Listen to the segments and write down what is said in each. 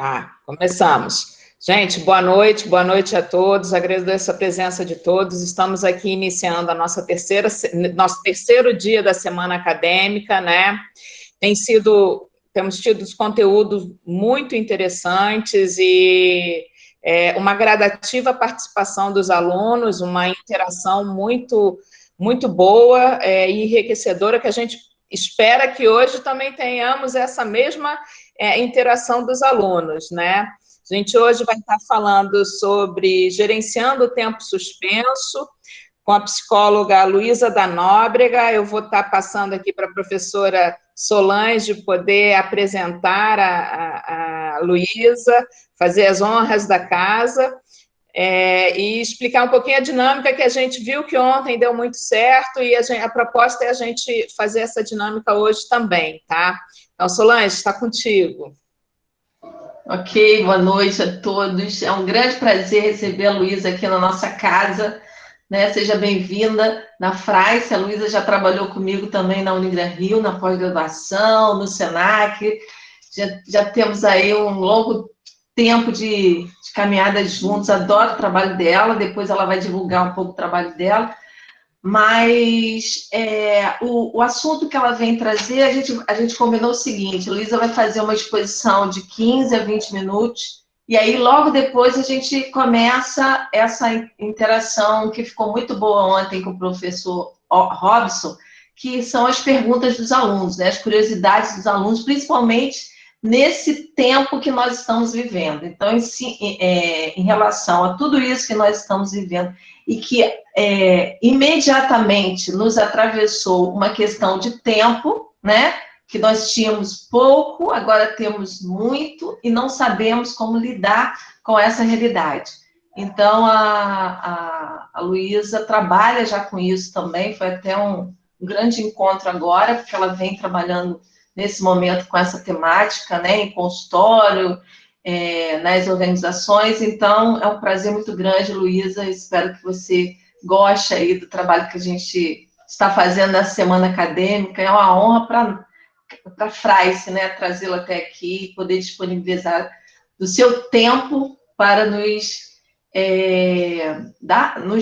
Tá, começamos. Gente, boa noite a todos, agradeço a presença de todos. Estamos aqui iniciando a nosso terceiro dia da semana acadêmica, né? Temos tido os conteúdos muito interessantes e uma gradativa participação dos alunos, uma interação muito boa e enriquecedora, que a gente espera que hoje também tenhamos essa mesma interação dos alunos, né? A gente hoje vai estar falando sobre gerenciando o tempo suspenso, com a psicóloga Luísa da Nóbrega. Eu vou estar passando aqui para a professora Solange poder apresentar a Luísa, fazer as honras da casa, e explicar um pouquinho a dinâmica que a gente viu que ontem deu muito certo, e a proposta é a gente fazer essa dinâmica hoje também, tá? Então, Solange, está contigo. Ok, boa noite a todos. É um grande prazer receber a Luísa aqui na nossa casa, né? Seja bem-vinda na FRAIS. A Luísa já trabalhou comigo também na Unigran Rio, na pós-graduação, no SENAC. Já temos aí um longo tempo de caminhada juntos. Adoro o trabalho dela, depois ela vai divulgar um pouco o trabalho dela. Mas o assunto que ela vem trazer, a gente combinou o seguinte: a Luísa vai fazer uma exposição de 15 a 20 minutos, e aí logo depois a gente começa essa interação que ficou muito boa ontem com o professor Robson, que são as perguntas dos alunos, né, as curiosidades dos alunos, principalmente nesse tempo que nós estamos vivendo. Então, em relação a tudo isso que nós estamos vivendo, e que imediatamente nos atravessou uma questão de tempo, né? Que nós tínhamos pouco, agora temos muito, e não sabemos como lidar com essa realidade. Então, a Luísa trabalha já com isso também, foi até um grande encontro agora, porque ela vem trabalhando nesse momento com essa temática, né? Em consultório, nas organizações. Então, é um prazer muito grande, Luísa. Espero que você goste aí do trabalho que a gente está fazendo nessa semana acadêmica. É uma honra para a FRAIS, né, trazê-la até aqui, poder disponibilizar do seu tempo para nos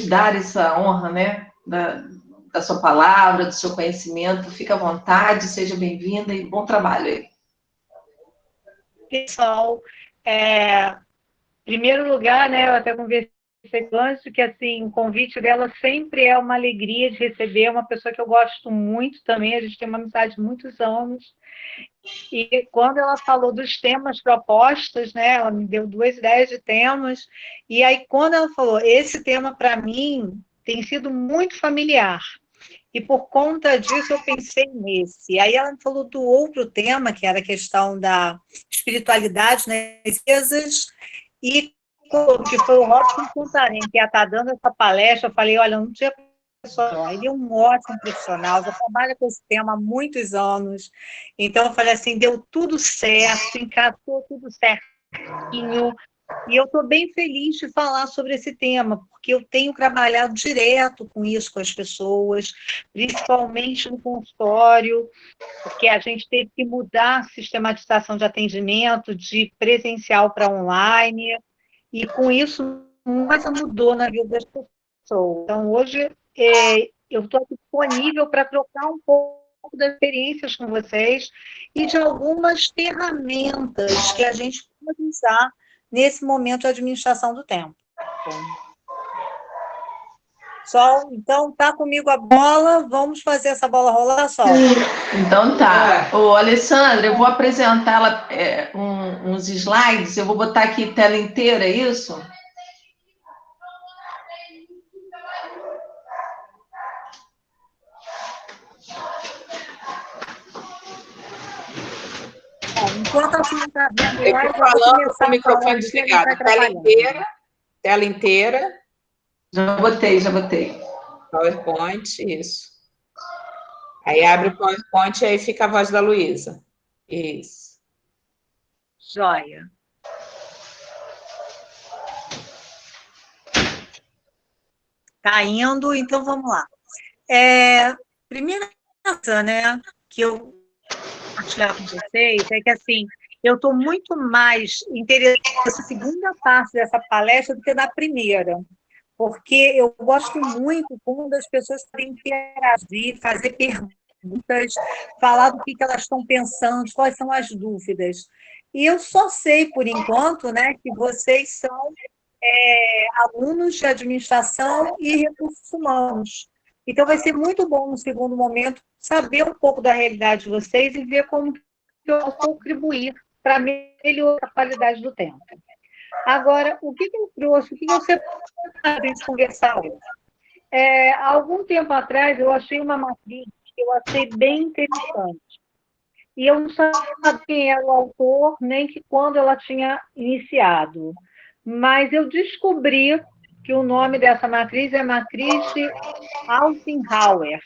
dar essa honra, né, da sua palavra, do seu conhecimento. Fique à vontade, seja bem-vinda e bom trabalho aí. Pessoal, em primeiro lugar, né, eu até conversei antes que assim, o convite dela sempre é uma alegria de receber, é uma pessoa que eu gosto muito também, a gente tem uma amizade de muitos anos, e quando ela falou dos temas propostos, né, ela me deu 2 ideias de temas, e aí quando ela falou, esse tema para mim tem sido muito familiar, e por conta disso eu pensei nesse. Aí ela me falou do outro tema, que era a questão da espiritualidade nas empresas, e que foi o Robson Santarém, que ia estar dando essa palestra. Eu falei, olha, não tinha pessoa, ele é um ótimo profissional, já trabalha com esse tema há muitos anos. Então eu falei assim, deu tudo certo, encaixou tudo certinho. E eu estou bem feliz de falar sobre esse tema, porque eu tenho trabalhado direto com isso, com as pessoas, principalmente no consultório, porque a gente teve que mudar a sistematização de atendimento de presencial para online, e com isso muita coisa mudou na vida das pessoas. Então, hoje, eu estou disponível para trocar um pouco das experiências com vocês e de algumas ferramentas que a gente pode usar nesse momento de administração do tempo. Sol, então tá comigo a bola, vamos fazer essa bola rolar, Sol? Então tá. Ô, Alessandra, eu vou apresentá-la uns slides, eu vou botar aqui tela inteira, é isso? Enquanto a senhora está vendo, eu estou falando com o microfone desligado. Tela inteira. Já botei. PowerPoint, isso. Aí abre o PowerPoint e aí fica a voz da Luísa. Isso. Joia. Tá indo, então vamos lá. Primeira coisa, né, que eu compartilhar com vocês é que, assim, eu estou muito mais interessada nessa segunda parte dessa palestra do que na primeira, porque eu gosto muito quando as pessoas podem interagir, fazer perguntas, falar do que elas estão pensando, quais são as dúvidas. E eu só sei, por enquanto, né, que vocês são alunos de administração e recursos humanos. Então, vai ser muito bom, no segundo momento, saber um pouco da realidade de vocês e ver como eu posso contribuir para melhorar a qualidade do tempo. Agora, o que eu trouxe, o que eu separei para a gente conversar hoje? Há algum tempo atrás, eu achei uma matriz que eu achei bem interessante. E eu não sabia quem era o autor, nem que quando ela tinha iniciado. Mas eu descobri que o nome dessa matriz é matriz de Eisenhower.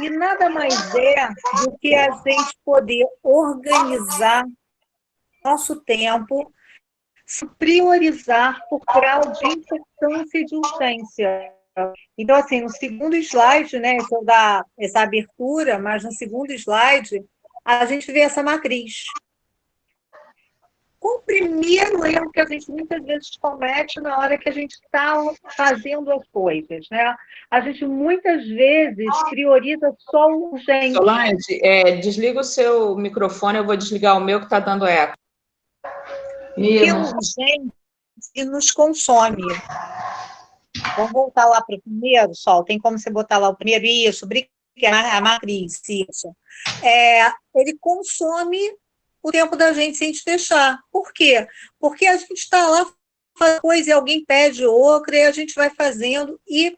E nada mais é do que a gente poder organizar nosso tempo, se priorizar por grau de importância e de urgência. Então, assim, no segundo slide, né, esse eu dar essa abertura, mas no segundo slide, a gente vê essa matriz. O primeiro erro que a gente muitas vezes comete na hora que a gente está fazendo as coisas, né? A gente muitas vezes prioriza só o urgente. Solange, desliga o seu microfone, eu vou desligar o meu que está dando eco. E o urgente nos consome. Vamos voltar lá para o primeiro, Sol? Tem como você botar lá o primeiro? Isso, a matriz, isso. Ele consome o tempo da gente sem te deixar. Por quê? Porque a gente está lá fazendo coisa e alguém pede outra e a gente vai fazendo. E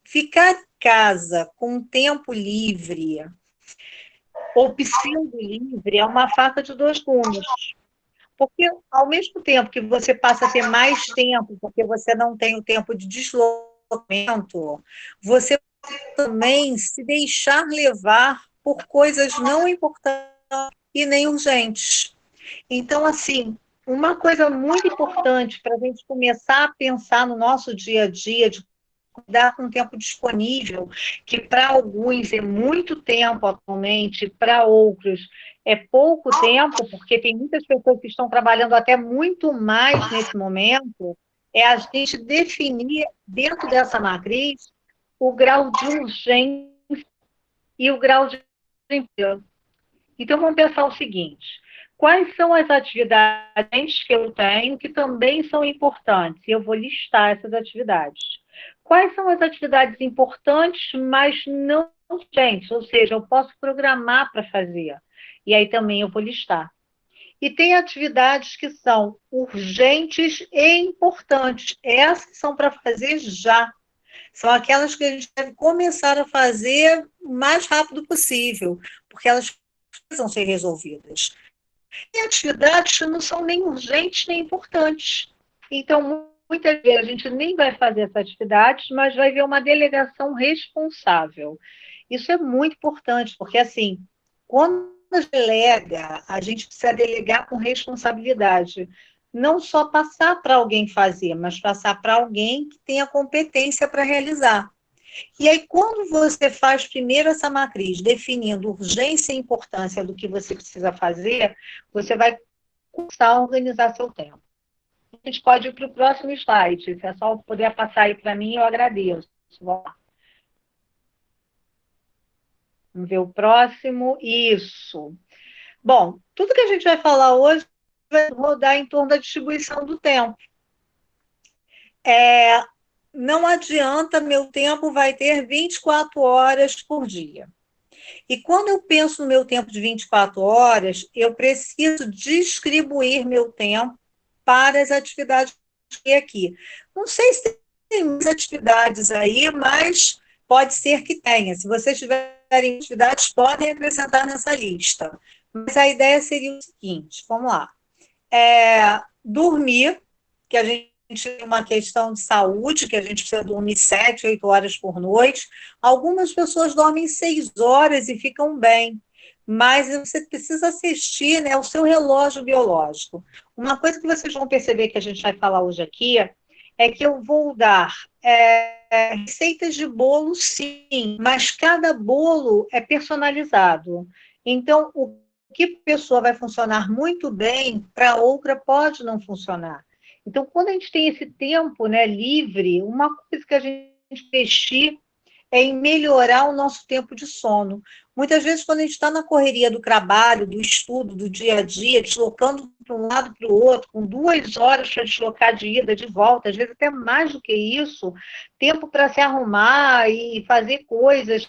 ficar em casa com tempo livre ou pseudo livre é uma faca de dois gumes. Porque, ao mesmo tempo que você passa a ter mais tempo, porque você não tem o tempo de deslocamento, você também se deixar levar por coisas não importantes e nem urgentes. Então, assim, uma coisa muito importante para a gente começar a pensar no nosso dia a dia, de cuidar com o tempo disponível, que para alguns é muito tempo atualmente, para outros é pouco tempo, porque tem muitas pessoas que estão trabalhando até muito mais nesse momento, é a gente definir dentro dessa matriz o grau de urgência e o grau de emprego. Então, vamos pensar o seguinte: quais são as atividades que eu tenho que também são importantes? E eu vou listar essas atividades. Quais são as atividades importantes, mas não urgentes? Ou seja, eu posso programar para fazer. E aí também eu vou listar. E tem atividades que são urgentes e importantes. Essas são para fazer já. São aquelas que a gente deve começar a fazer o mais rápido possível, porque elas precisam ser resolvidas. E atividades que não são nem urgentes nem importantes. Então, muitas vezes a gente nem vai fazer essas atividades, mas vai ver uma delegação responsável. Isso é muito importante, porque, assim, quando a gente delega, a gente precisa delegar com responsabilidade. Não só passar para alguém fazer, mas passar para alguém que tenha competência para realizar. E aí, quando você faz primeiro essa matriz, definindo urgência e importância do que você precisa fazer, você vai começar a organizar seu tempo. A gente pode ir para o próximo slide. Se o pessoal puder passar aí para mim, eu agradeço. Vamos lá. Vamos ver o próximo. Isso. Bom, tudo que a gente vai falar hoje vai rodar em torno da distribuição do tempo. Não adianta, meu tempo vai ter 24 horas por dia. E quando eu penso no meu tempo de 24 horas, eu preciso distribuir meu tempo para as atividades que tem aqui. Não sei se tem muitas atividades aí, mas pode ser que tenha. Se vocês tiverem atividades, podem acrescentar nessa lista. Mas a ideia seria o seguinte, vamos lá. Dormir, que a gente tem uma questão de saúde, que a gente precisa dormir 7, 8 horas por noite. Algumas pessoas dormem 6 horas e ficam bem, mas você precisa assistir, né, o seu relógio biológico. Uma coisa que vocês vão perceber que a gente vai falar hoje aqui é que eu vou dar receitas de bolo, sim, mas cada bolo é personalizado. Então, o que a pessoa vai funcionar muito bem, para outra pode não funcionar. Então, quando a gente tem esse tempo, né, livre, uma coisa que a gente investir é em melhorar o nosso tempo de sono. Muitas vezes, quando a gente está na correria do trabalho, do estudo, do dia a dia, deslocando para um lado para o outro, com 2 horas para deslocar de ida, de volta, às vezes até mais do que isso, tempo para se arrumar e fazer coisas,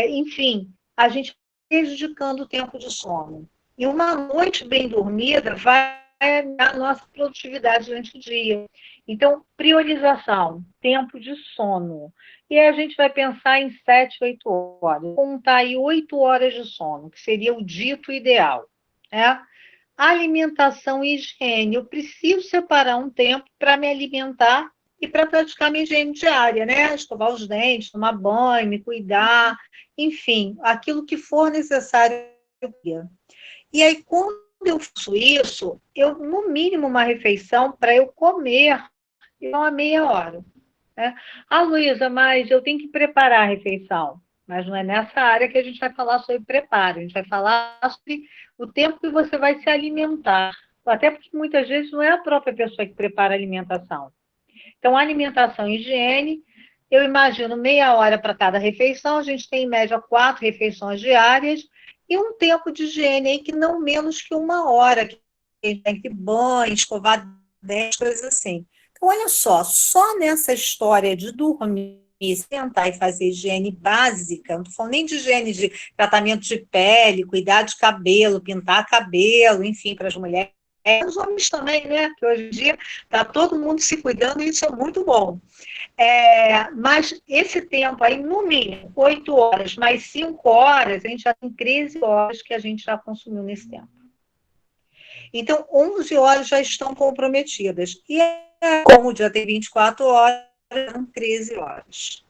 enfim, a gente está prejudicando o tempo de sono. E uma noite bem dormida vai a nossa produtividade durante o dia. Então, priorização, tempo de sono. E aí a gente vai pensar em 7, 8 horas. Contar aí 8 horas de sono, que seria o dito ideal. Né? Alimentação e higiene. Eu preciso separar um tempo para me alimentar e para praticar minha higiene diária, né? Escovar os dentes, tomar banho, me cuidar, enfim, aquilo que for necessário. E aí, quando eu faço isso, eu, no mínimo, uma refeição para eu comer em uma meia hora. Né? Ah, Luísa, mas eu tenho que preparar a refeição. Mas não é nessa área que a gente vai falar sobre preparo. A gente vai falar sobre o tempo que você vai se alimentar. Até porque muitas vezes não é a própria pessoa que prepara a alimentação. Então, alimentação e higiene, eu imagino meia hora para cada refeição. A gente tem, em média, 4 refeições diárias e um tempo de higiene aí que não menos que 1 hora, que a gente tem que banho, escovar dentes, coisas assim. Então, olha só nessa história de dormir, sentar e fazer higiene básica, não estou falando nem de higiene de tratamento de pele, cuidar de cabelo, pintar cabelo, enfim, para as mulheres, os homens também, né? Que hoje em dia está todo mundo se cuidando e isso é muito bom. Mas esse tempo aí, no mínimo, 8 horas mais 5 horas, a gente já tem 13 horas que a gente já consumiu nesse tempo. Então, 11 horas já estão comprometidas. E como o dia tem 24 horas, são 13 horas.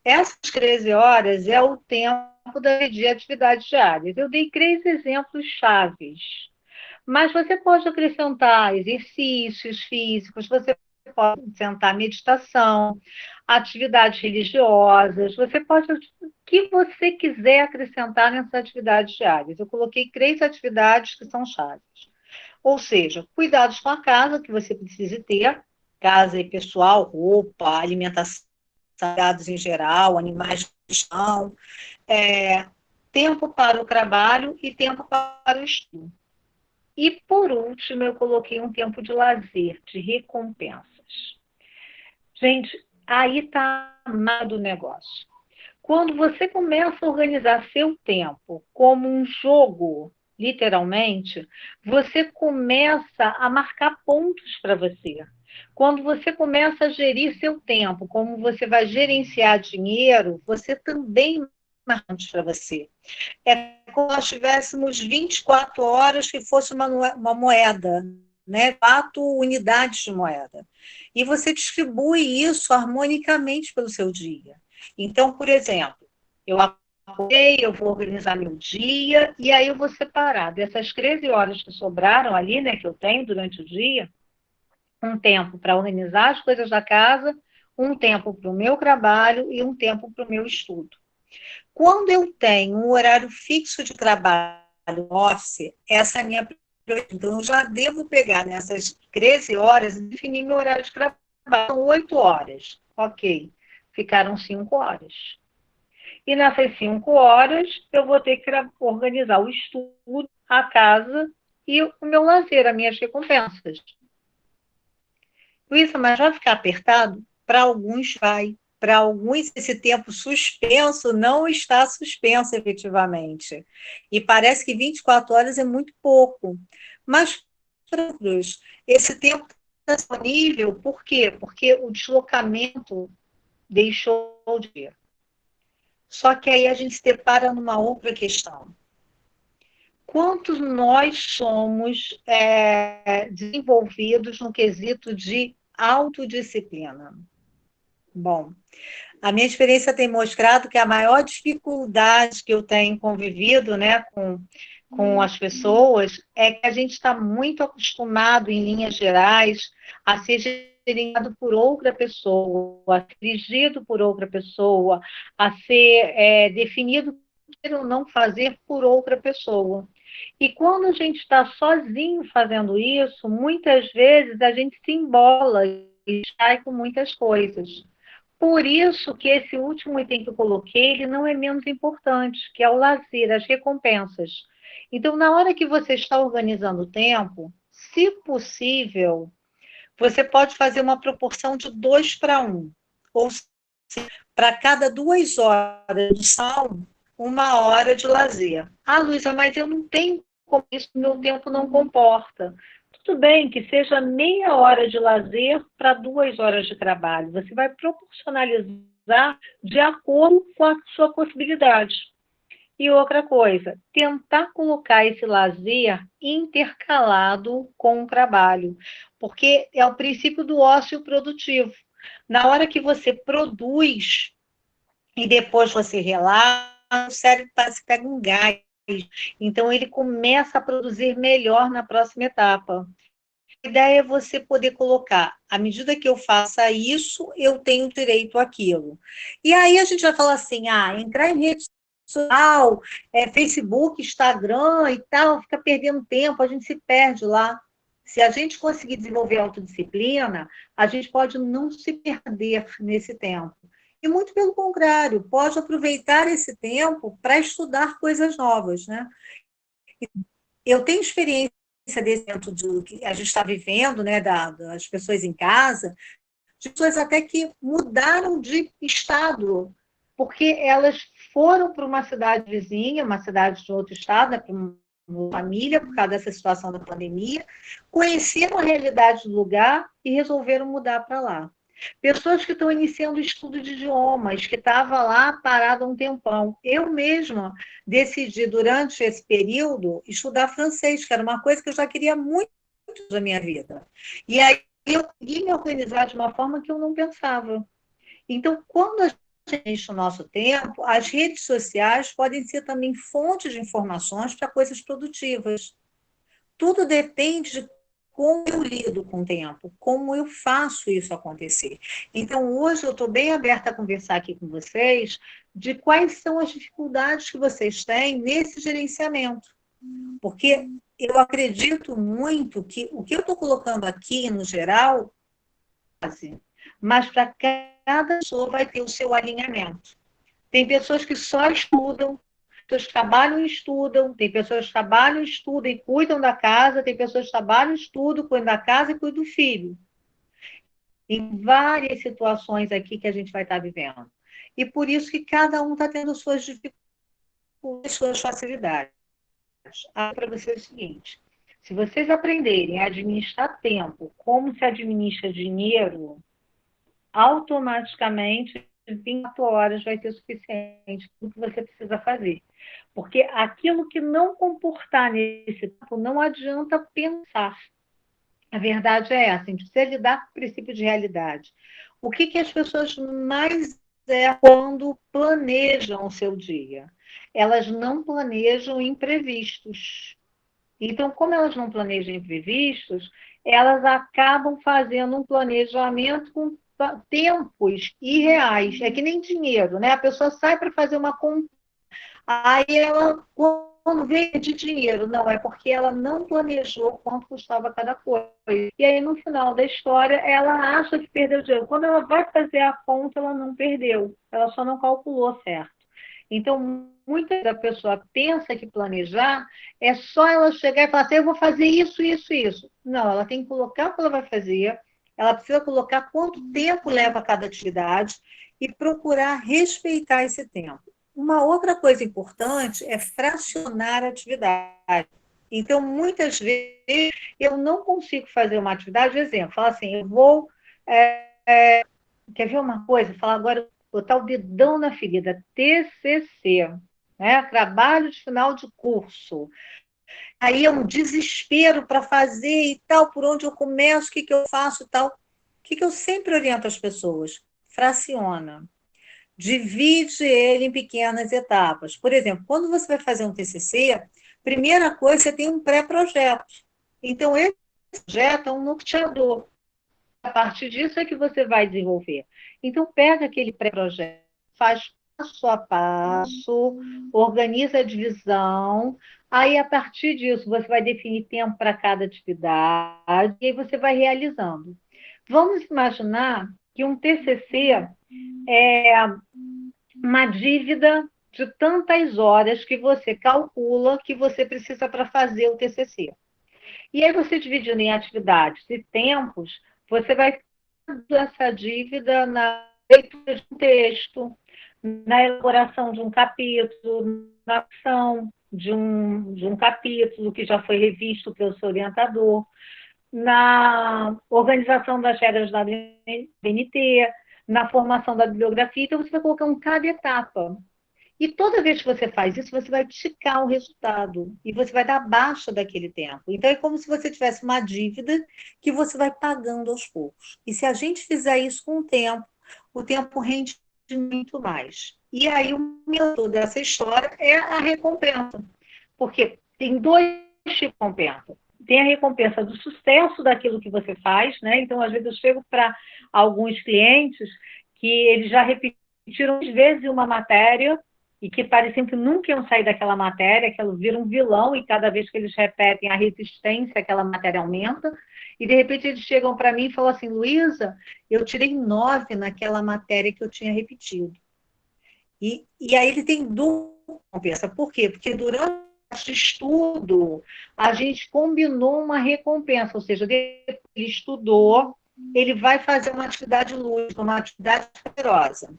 Essas 13 horas é o tempo de atividades diárias. Eu dei 3 exemplos chaves. Mas você pode acrescentar exercícios físicos, você pode acrescentar meditação, atividades religiosas, você pode, o que você quiser acrescentar nessas atividades diárias. Eu coloquei 3 atividades que são chaves. Ou seja, cuidados com a casa que você precisa ter, casa e pessoal, roupa, alimentação, cuidados em geral, animais de chão, tempo para o trabalho e tempo para o estudo. E, por último, eu coloquei um tempo de lazer, de recompensas. Gente, aí está amado o negócio. Quando você começa a organizar seu tempo como um jogo, literalmente, você começa a marcar pontos para você. Quando você começa a gerir seu tempo, como você vai gerenciar dinheiro, você também marca pontos para você. É como se nós tivéssemos 24 horas que fosse uma moeda, né? 4 unidades de moeda. E você distribui isso harmonicamente pelo seu dia. Então, por exemplo, eu acordei, eu vou organizar meu dia, e aí eu vou separar dessas 13 horas que sobraram ali, né, que eu tenho durante o dia, um tempo para organizar as coisas da casa, um tempo para o meu trabalho e um tempo para o meu estudo. Quando eu tenho um horário fixo de trabalho office, essa é a minha prioridade. Então, eu já devo pegar nessas 13 horas e definir meu horário de trabalho. São 8 horas. Ok. Ficaram 5 horas. E nessas 5 horas, eu vou ter que organizar o estudo, a casa e o meu lazer, as minhas recompensas. Luísa, mas vai ficar apertado? Para alguns vai. Para alguns, esse tempo suspenso não está suspenso efetivamente. E parece que 24 horas é muito pouco. Mas, para outros, esse tempo está disponível, por quê? Porque o deslocamento deixou de vir. Só que aí a gente se depara numa outra questão. Quantos nós somos desenvolvidos no quesito de autodisciplina? Bom, a minha experiência tem mostrado que a maior dificuldade que eu tenho convivido, né, com as pessoas é que a gente está muito acostumado, em linhas gerais, a ser gerenciado por outra pessoa, a ser dirigido por outra pessoa, a ser definido o que ou não fazer por outra pessoa. E quando a gente está sozinho fazendo isso, muitas vezes a gente se embola e sai com muitas coisas. Por isso que esse último item que eu coloquei, ele não é menos importante, que é o lazer, as recompensas. Então, na hora que você está organizando o tempo, se possível, você pode fazer uma proporção de 2 para 1. Ou seja, para cada 2 horas de sal, 1 hora de lazer. Ah, Luísa, mas eu não tenho como isso, meu tempo não comporta. Tudo bem que seja meia hora de lazer para 2 horas de trabalho. Você vai proporcionalizar de acordo com a sua possibilidade. E outra coisa, tentar colocar esse lazer intercalado com o trabalho, porque é o princípio do ócio produtivo. Na hora que você produz e depois você relaxa, o cérebro parece que pega um gás. Então, ele começa a produzir melhor na próxima etapa. A ideia é você poder colocar, à medida que eu faça isso, eu tenho direito àquilo. E aí a gente vai falar assim, entrar em rede social, Facebook, Instagram e tal, fica perdendo tempo, a gente se perde lá. Se a gente conseguir desenvolver a autodisciplina, a gente pode não se perder nesse tempo. E muito pelo contrário, pode aproveitar esse tempo para estudar coisas novas, né? Eu tenho experiência dentro do que a gente está vivendo, né, das pessoas em casa, de pessoas até que mudaram de estado, porque elas foram para uma cidade vizinha, uma cidade de outro estado, né, para uma família, por causa dessa situação da pandemia, conheceram a realidade do lugar e resolveram mudar para lá. Pessoas que estão iniciando estudo de idiomas, que estava lá parada há um tempão. Eu mesma decidi, durante esse período, estudar francês, que era uma coisa que eu já queria muito da minha vida. E aí eu consegui me organizar de uma forma que eu não pensava. Então, quando a gente enche o nosso tempo, as redes sociais podem ser também fontes de informações para coisas produtivas. Tudo depende de como eu lido com o tempo, como eu faço isso acontecer. Então, hoje eu estou bem aberta a conversar aqui com vocês de quais são as dificuldades que vocês têm nesse gerenciamento. Porque eu acredito muito que o que eu estou colocando aqui, no geral, mas para cada pessoa vai ter o seu alinhamento. Tem pessoas que só estudam, pessoas que trabalham e estudam, tem pessoas que trabalham, estudam e cuidam da casa, tem pessoas que trabalham, estudam, cuidam da casa e cuidam do filho. Em várias situações aqui que a gente vai estar vivendo. E por isso que cada um está tendo suas dificuldades, suas facilidades. Para vocês é o seguinte, se vocês aprenderem a administrar tempo como se administra dinheiro, automaticamente 24 horas vai ter suficiente para o que você precisa fazer. Porque aquilo que não comportar nesse tempo, não adianta pensar. A verdade é essa, a gente precisa lidar com o princípio de realidade. O que as pessoas mais quando planejam o seu dia? Elas não planejam imprevistos. Então, como elas não planejam imprevistos, elas acabam fazendo um planejamento com tempos irreais. É que nem dinheiro, né? A pessoa sai para fazer uma compra, aí ela, quando vê de dinheiro, não, é porque ela não planejou quanto custava cada coisa. E aí, no final da história, ela acha que perdeu dinheiro. Quando ela vai fazer a conta, ela não perdeu, ela só não calculou certo. Então, muita da pessoa pensa que planejar é só ela chegar e falar assim, eu vou fazer isso, isso, isso. Não, ela tem que colocar o que ela vai fazer, ela precisa colocar quanto tempo leva cada atividade e procurar respeitar esse tempo. Uma outra coisa importante é fracionar a atividade. Então, muitas vezes, eu não consigo fazer uma atividade, por exemplo, falar assim, eu vou... quer ver uma coisa? Falar agora, botar o dedão na ferida, TCC, né? Trabalho de final de curso. Aí é um desespero para fazer e tal, por onde eu começo, o que eu faço e tal. O que eu sempre oriento as pessoas? Fraciona. Divide ele em pequenas etapas. Por exemplo, quando você vai fazer um TCC, primeira coisa, você tem um pré-projeto. Então, esse projeto é um norteador. A partir disso é que você vai desenvolver. Então, pega aquele pré-projeto, faz passo a passo, organiza a divisão, aí a partir disso você vai definir tempo para cada atividade, e aí você vai realizando. Vamos imaginar que um TCC é uma dívida de tantas horas que você calcula que você precisa para fazer o TCC. E aí você dividindo em atividades e tempos, você vai essa dívida na leitura de um texto, na elaboração de um capítulo, na ação de um capítulo que já foi revisto pelo seu orientador, na organização das regras da BNT, na formação da bibliografia. Então, você vai colocando cada etapa. E toda vez que você faz isso, você vai esticar o resultado e você vai dar baixa daquele tempo. Então, é como se você tivesse uma dívida que você vai pagando aos poucos. E se a gente fizer isso com o tempo rende muito mais. E aí, o meu dessa história é a recompensa. Porque tem dois tipos de recompensa. Tem a recompensa do sucesso daquilo que você faz, né? Então, às vezes, eu chego para alguns clientes que eles já repetiram 10 vezes uma matéria e que pareciam que nunca iam sair daquela matéria, que ela vira um vilão, e cada vez que eles repetem a resistência, aquela matéria aumenta, e de repente eles chegam para mim e falam assim, Luísa, eu tirei 9 naquela matéria que eu tinha repetido. E aí ele tem dupla recompensa. Por quê? Porque durante o estudo, a gente combinou uma recompensa, ou seja, depois ele estudou, ele vai fazer uma atividade lúdica, uma atividade prazerosa.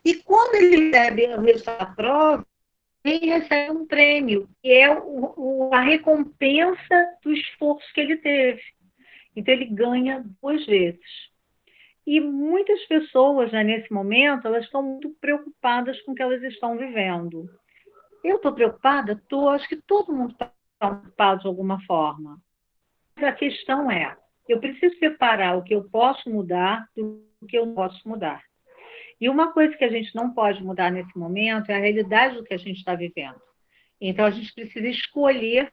E quando ele recebe o resultado da prova, ele recebe um prêmio, que é a recompensa do esforço que ele teve. Então, ele ganha 2 vezes. E muitas pessoas, né, nesse momento, elas estão muito preocupadas com o que elas estão vivendo. Eu estou preocupada? Estou. Acho que todo mundo está preocupado de alguma forma. Mas a questão é, eu preciso separar o que eu posso mudar do que eu não posso mudar. E uma coisa que a gente não pode mudar nesse momento é a realidade do que a gente está vivendo. Então, a gente precisa escolher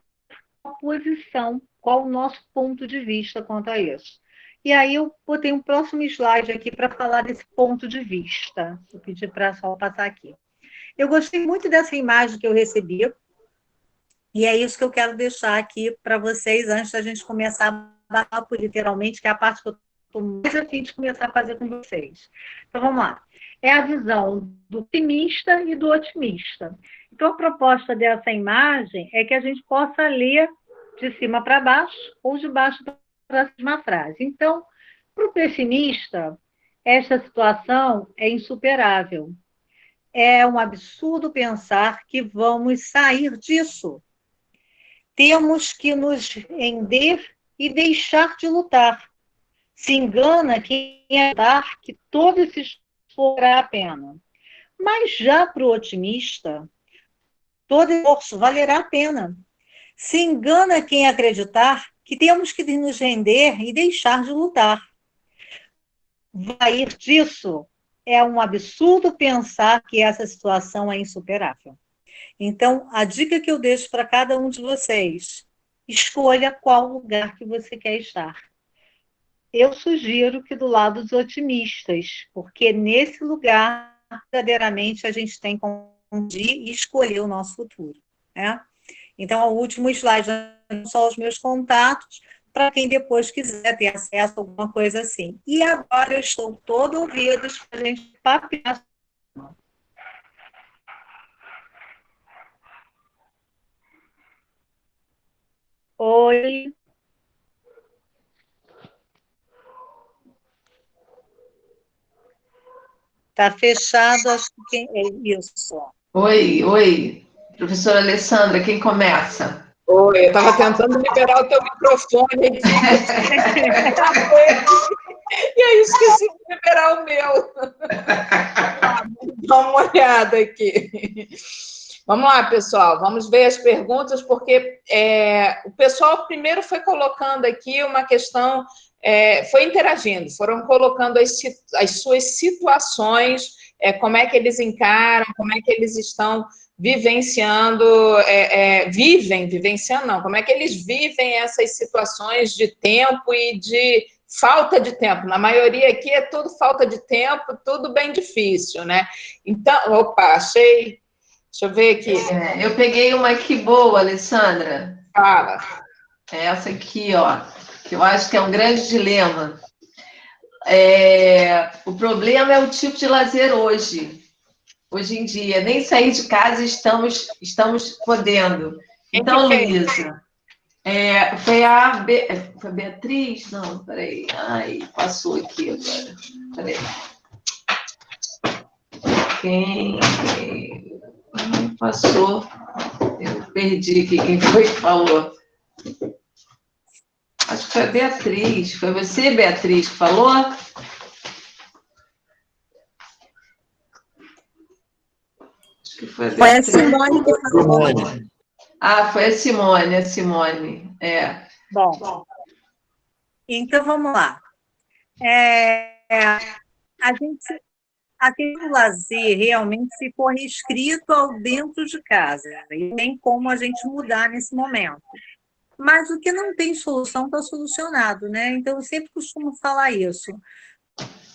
qual posição, qual o nosso ponto de vista quanto a isso. E aí eu botei um próximo slide aqui para falar desse ponto de vista. Vou pedir para a Sol passar aqui. Eu gostei muito dessa imagem que eu recebi, e é isso que eu quero deixar aqui para vocês antes da gente começar a bater, literalmente, que é a parte que eu estou mais a fim de começar a fazer com vocês. Então, vamos lá. É a visão do pessimista e do otimista. Então, a proposta dessa imagem é que a gente possa ler de cima para baixo ou de baixo para cima a frase. Então, para o pessimista, esta situação é insuperável. É um absurdo pensar que vamos sair disso. Temos que nos render e deixar de lutar. Se engana quem achar que todo esse esforço valerá a pena. Mas já para o otimista, todo esforço valerá a pena. Se engana quem acreditar que temos que nos render e deixar de lutar. Sair disso é um absurdo pensar que essa situação é insuperável. Então, a dica que eu deixo para cada um de vocês, escolha qual lugar que você quer estar. Eu sugiro que do lado dos otimistas, porque nesse lugar, verdadeiramente, a gente tem como ir e escolher o nosso futuro, né? Então, o último slide são só os meus contatos, para quem depois quiser ter acesso a alguma coisa assim. E agora eu estou todo ouvidos para a gente papear. Oi. Está fechado, acho que é isso. Oi. Professora Alessandra, quem começa? Oi, eu estava tentando liberar o teu microfone aqui. E aí esqueci de liberar o meu. Dá uma olhada aqui. Vamos lá, pessoal, vamos ver as perguntas, porque o pessoal primeiro foi colocando aqui uma questão, foi interagindo, foram colocando as suas situações, como é que eles encaram, como é que eles estão vivenciando, vivenciando não, como é que eles vivem essas situações de tempo e de falta de tempo. Na maioria aqui é tudo falta de tempo, tudo bem difícil, né? Então, opa, achei. Deixa eu ver aqui. Eu peguei uma aqui boa, Alessandra. Fala. Essa aqui, ó, que eu acho que é um grande dilema. O problema é o tipo de lazer hoje em dia. Nem sair de casa estamos podendo. Então, Luísa, foi a Beatriz? Não, peraí. Ai, passou aqui agora. Peraí. Quem passou? Eu perdi aqui quem foi que falou. Acho que foi a Beatriz. Foi você, Beatriz, que falou? Acho que foi a Beatriz. Foi a Simone que falou. Foi a Simone. Bom, então vamos lá. Aquele lazer realmente ficou restrito ao dentro de casa, e nem como a gente mudar nesse momento. Mas o que não tem solução está solucionado, né? Então, eu sempre costumo falar isso.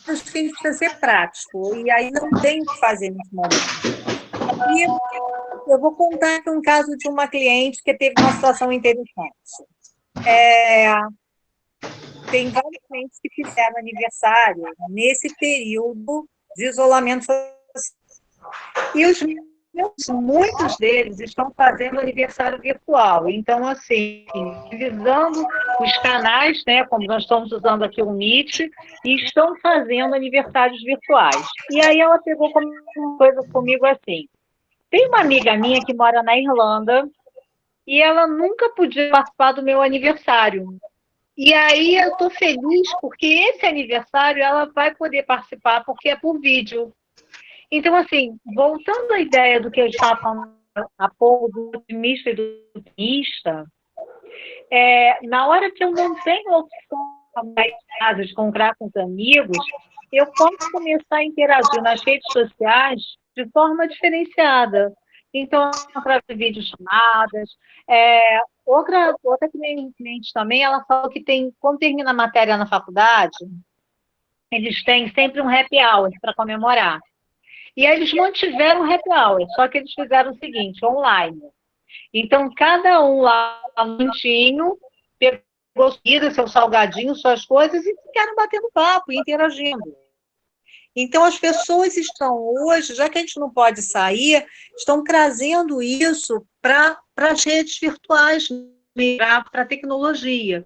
Acho que a gente precisa ser prático, e aí não tem o que fazer nesse momento. E eu vou contar aqui um caso de uma cliente que teve uma situação interessante. Tem vários clientes que fizeram aniversário nesse período de isolamento social. E muitos deles estão fazendo aniversário virtual. Então, assim, utilizando os canais, né, como nós estamos usando aqui o Meet, e estão fazendo aniversários virtuais. E aí ela pegou uma coisa comigo assim. Tem uma amiga minha que mora na Irlanda e ela nunca podia participar do meu aniversário. E aí eu estou feliz porque esse aniversário ela vai poder participar porque é por vídeo. Então, assim, voltando à ideia do que eu estava falando há pouco, do otimista e do otimista, na hora que eu não tenho a opção de comprar com os amigos, eu posso começar a interagir nas redes sociais de forma diferenciada. Então, através de videochamadas. Outra cliente também, ela falou que quando termina a matéria na faculdade, eles têm sempre um happy hour para comemorar. E aí eles mantiveram o happy hour, só que eles fizeram o seguinte, online. Então, cada um lá no cantinho pegou seu salgadinho, suas coisas, e ficaram batendo papo, interagindo. Então, as pessoas estão hoje, já que a gente não pode sair, estão trazendo isso para as redes virtuais, para a tecnologia.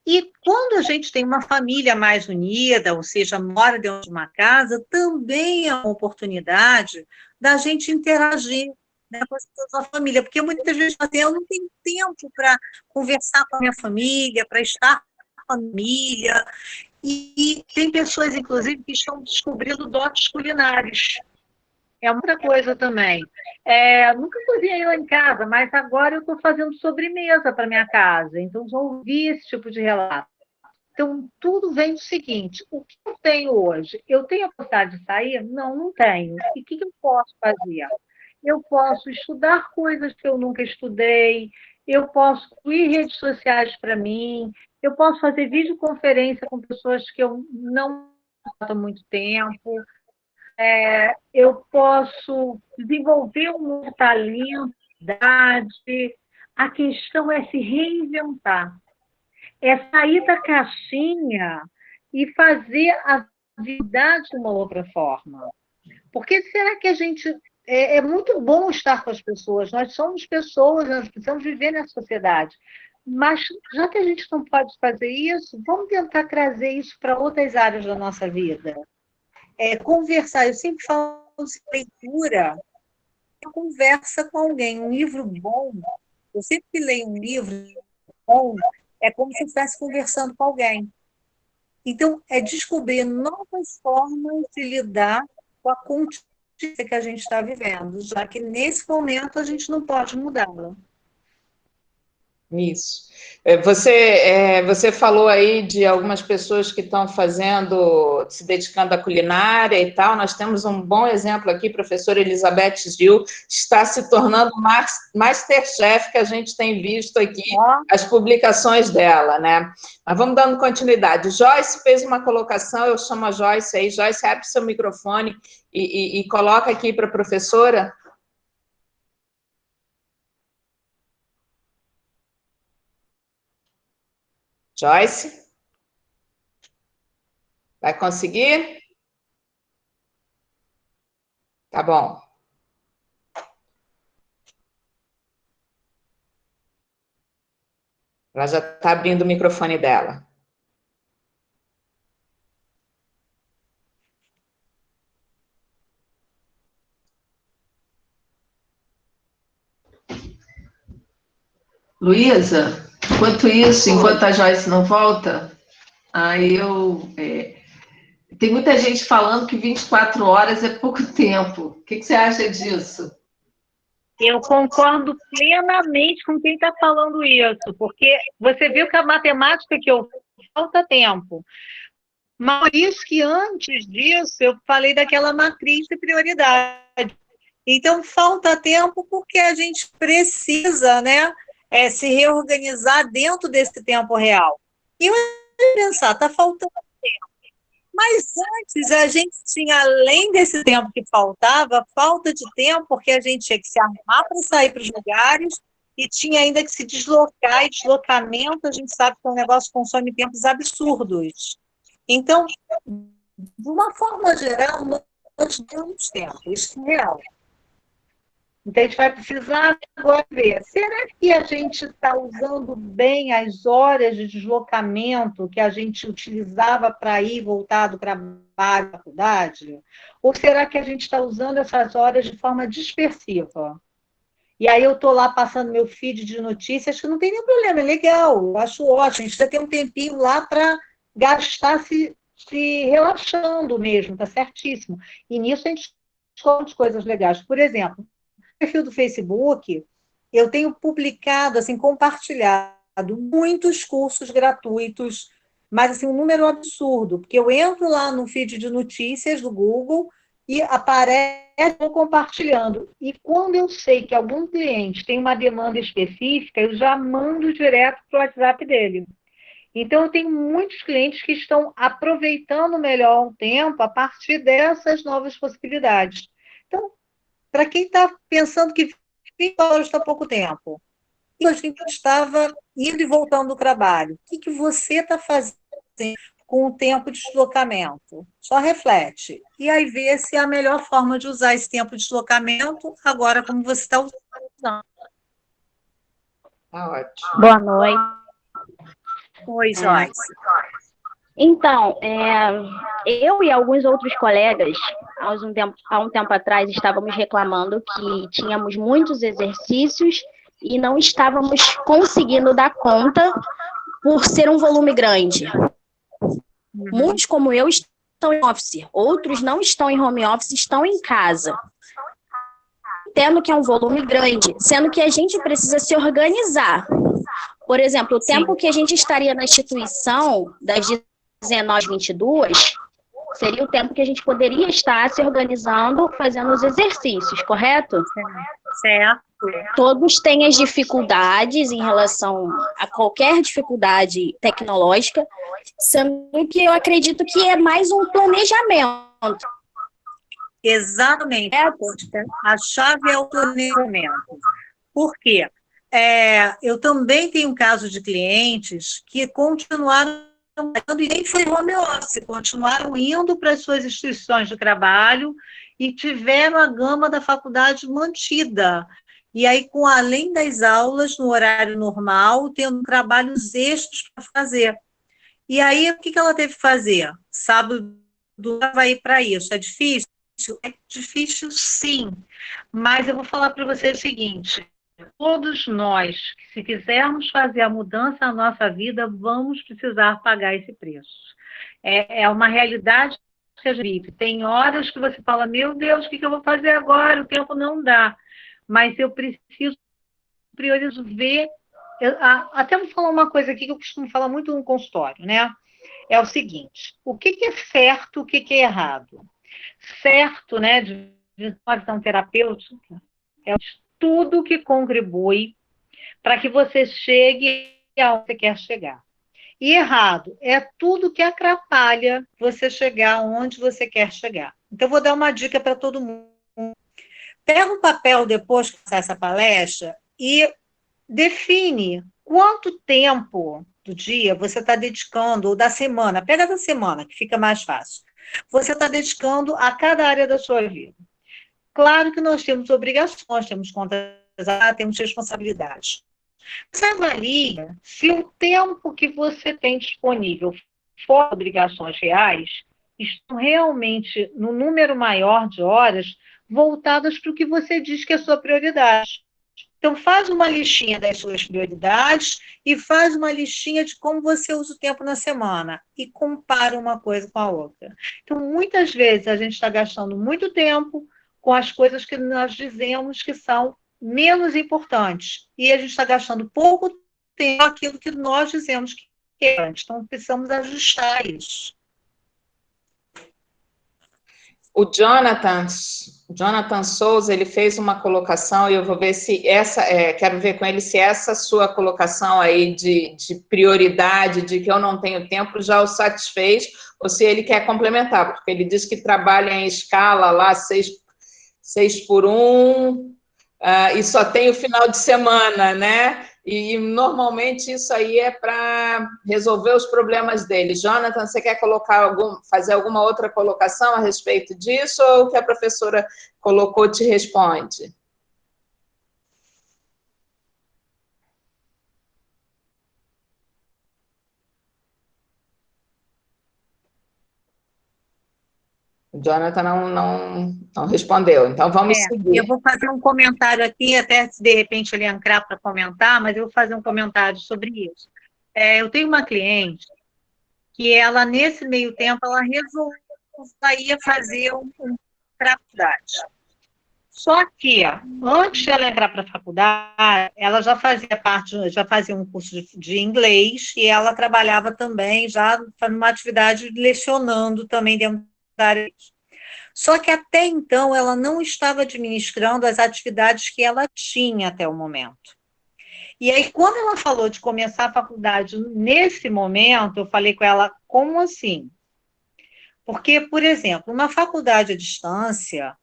E quando a gente tem uma família mais unida, ou seja, mora dentro de uma casa, também é uma oportunidade da gente interagir, né, com a sua família, porque muitas vezes eu não tenho tempo para conversar com a minha família, para estar com a família, e tem pessoas, inclusive, que estão descobrindo dotes culinários. É outra coisa também. Nunca cozinhei lá em casa, mas agora eu estou fazendo sobremesa para minha casa. Então, já ouvi esse tipo de relato. Então, tudo vem do seguinte: o que eu tenho hoje? Eu tenho a possibilidade de sair? Não, não tenho. E o que eu posso fazer? Eu posso estudar coisas que eu nunca estudei, eu posso ir redes sociais para mim, eu posso fazer videoconferência com pessoas que eu não há muito tempo, eu posso desenvolver um novo talento, a questão é se reinventar, é sair da caixinha e fazer a vida de uma outra forma. Porque será que a gente... É muito bom estar com as pessoas, nós somos pessoas, nós precisamos viver na sociedade. Mas, já que a gente não pode fazer isso, vamos tentar trazer isso para outras áreas da nossa vida. Conversar, eu sempre falo de leitura, conversa com alguém, um livro bom, eu sempre leio um livro bom, é como se eu estivesse conversando com alguém. Então, é descobrir novas formas de lidar com a contingência que a gente está vivendo, já que nesse momento a gente não pode mudá-la. Isso. Você falou aí de algumas pessoas que estão se dedicando à culinária e tal. Nós temos um bom exemplo aqui, professora Elizabeth Gil, está se tornando Masterchef, que a gente tem visto aqui as publicações dela, né? Mas vamos dando continuidade. Joyce fez uma colocação, eu chamo a Joyce aí. Joyce, abre seu microfone e coloca aqui para a professora. Joyce? Vai conseguir? Tá bom. Ela já está abrindo o microfone dela. Luísa, enquanto a Joyce não volta, aí tem muita gente falando que 24 horas é pouco tempo. O que você acha disso? Eu concordo plenamente com quem está falando isso, porque você viu que a matemática que eu falta tempo. Mas por isso que antes disso eu falei daquela matriz de prioridade. Então, falta tempo porque a gente precisa, né, se reorganizar dentro desse tempo real. E eu pensar, está faltando tempo. Mas antes a gente tinha, além desse tempo que faltava, falta de tempo, porque a gente tinha que se arrumar para sair para os lugares e tinha ainda que se deslocar, e deslocamento, a gente sabe que é um negócio que consome tempos absurdos. Então, de uma forma geral, nós temos tempo, isso é real. Então, a gente vai precisar agora ver, será que a gente está usando bem as horas de deslocamento que a gente utilizava para ir e voltar do trabalho à faculdade? Ou será que a gente está usando essas horas de forma dispersiva? E aí eu estou lá passando meu feed de notícias, que não tem nenhum problema, é legal, eu acho ótimo, a gente precisa ter um tempinho lá para gastar se relaxando mesmo, tá certíssimo. E nisso a gente descobre coisas legais. Por exemplo, perfil do Facebook, eu tenho publicado, assim, compartilhado muitos cursos gratuitos, mas assim, um número absurdo, porque eu entro lá no feed de notícias do Google e aparece eu compartilhando. E quando eu sei que algum cliente tem uma demanda específica, eu já mando direto para o WhatsApp dele. Então, eu tenho muitos clientes que estão aproveitando melhor o tempo a partir dessas novas possibilidades. Então, para quem está pensando que 20 horas está pouco tempo, e a gente estava indo e voltando do trabalho, o que você está fazendo com o tempo de deslocamento? Só reflete. E aí vê se é a melhor forma de usar esse tempo de deslocamento agora como você está usando. Ótimo. Boa noite. Oi, Joyce. Então, eu e alguns outros colegas, há um tempo atrás, estávamos reclamando que tínhamos muitos exercícios e não estávamos conseguindo dar conta por ser um volume grande. Muitos, como eu, estão em office, outros não estão em home office, estão em casa. Tendo que é um volume grande, sendo que a gente precisa se organizar. Por exemplo, o tempo que a gente estaria na instituição, das 19 às 22, seria o tempo que a gente poderia estar se organizando, fazendo os exercícios, correto? Certo. Todos têm as dificuldades em relação a qualquer dificuldade tecnológica, sendo que eu acredito que é mais um planejamento. Exatamente. A chave é o planejamento. Por quê? Eu também tenho um caso de clientes que continuaram e nem foi home office, continuaram indo para as suas instituições de trabalho e tiveram a gama da faculdade mantida. E aí, além das aulas, no horário normal, tendo trabalhos extras para fazer. E aí, o que ela teve que fazer? Sábado vai ir para isso. É difícil? É difícil, sim. Mas eu vou falar para você o seguinte: todos nós, se quisermos fazer a mudança na nossa vida, vamos precisar pagar esse preço. É uma realidade que a gente vive. Tem horas que você fala, meu Deus, o que eu vou fazer agora? O tempo não dá. Mas eu preciso ver Até vou falar uma coisa aqui que eu costumo falar muito no consultório, né? É o seguinte: o que é certo, o que é errado? Certo, né, de uma visão terapêutica, é tudo que contribui para que você chegue aonde você quer chegar. E errado é tudo que atrapalha você chegar onde você quer chegar. Então, eu vou dar uma dica para todo mundo. Pega um papel depois que começar essa palestra e define quanto tempo do dia você está dedicando, ou da semana, pega da semana, que fica mais fácil. Você está dedicando a cada área da sua vida. Claro que nós temos obrigações, temos contas, temos responsabilidades. Você avalia se o tempo que você tem disponível fora obrigações reais estão realmente no número maior de horas voltadas para o que você diz que é a sua prioridade. Então, faz uma listinha das suas prioridades e faz uma listinha de como você usa o tempo na semana e compara uma coisa com a outra. Então, muitas vezes a gente está gastando muito tempo com as coisas que nós dizemos que são menos importantes e a gente está gastando pouco tempo com aquilo que nós dizemos que é antes. Então, precisamos ajustar isso. O Jonathan Souza, ele fez uma colocação e eu vou ver se quero ver com ele se essa sua colocação aí de prioridade, de que eu não tenho tempo, já o satisfez, ou se ele quer complementar, porque ele diz que trabalha em escala lá 6x1, e só tem o final de semana, né? E normalmente isso aí é para resolver os problemas dele. Jonathan, você quer fazer alguma outra colocação a respeito disso, ou o que a professora colocou te responde? O Jonathan não respondeu, então vamos seguir. Eu vou fazer um comentário aqui, até se de repente ele entrar para comentar, mas eu vou fazer um comentário sobre isso. Eu tenho uma cliente que ela, nesse meio tempo, ela resolveu ir fazer para a faculdade. Só que, antes de ela entrar para a faculdade, ela já fazia um curso de inglês e ela trabalhava também, já numa atividade lecionando também dentro da área. Só que até então ela não estava administrando as atividades que ela tinha até o momento. E aí, quando ela falou de começar a faculdade nesse momento, eu falei com ela, como assim? Porque, por exemplo, uma faculdade à distância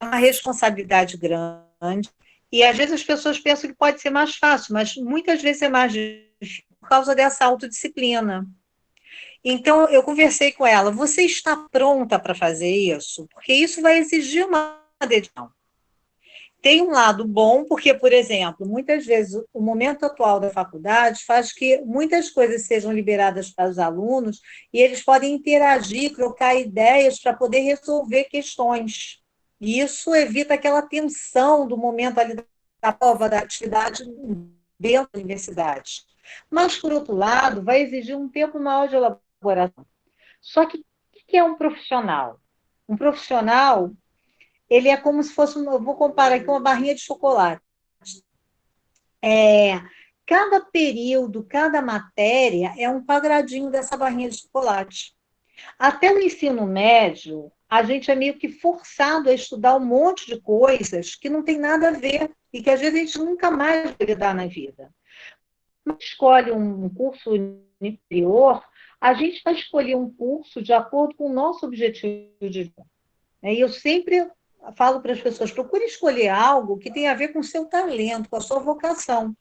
é uma responsabilidade grande, e às vezes as pessoas pensam que pode ser mais fácil, mas muitas vezes é mais difícil por causa dessa autodisciplina. Então, eu conversei com ela, você está pronta para fazer isso? Porque isso vai exigir uma dedicação. Tem um lado bom, porque, por exemplo, muitas vezes o momento atual da faculdade faz que muitas coisas sejam liberadas para os alunos e eles podem interagir, trocar ideias para poder resolver questões. E isso evita aquela tensão do momento ali da prova, da atividade dentro da universidade. Mas, por outro lado, vai exigir um tempo maior de elaboração. Só que o que é um profissional? Um profissional, ele é como se fosse, eu vou comparar aqui, uma barrinha de chocolate. Cada período, cada matéria é um quadradinho dessa barrinha de chocolate. Até o ensino médio, a gente é meio que forçado a estudar um monte de coisas que não tem nada a ver e que às vezes a gente nunca mais vai lidar na vida. Quando escolhe um curso inferior, a gente vai escolher um curso de acordo com o nosso objetivo de vida. E eu sempre falo para as pessoas, procure escolher algo que tenha a ver com o seu talento, com a sua vocação.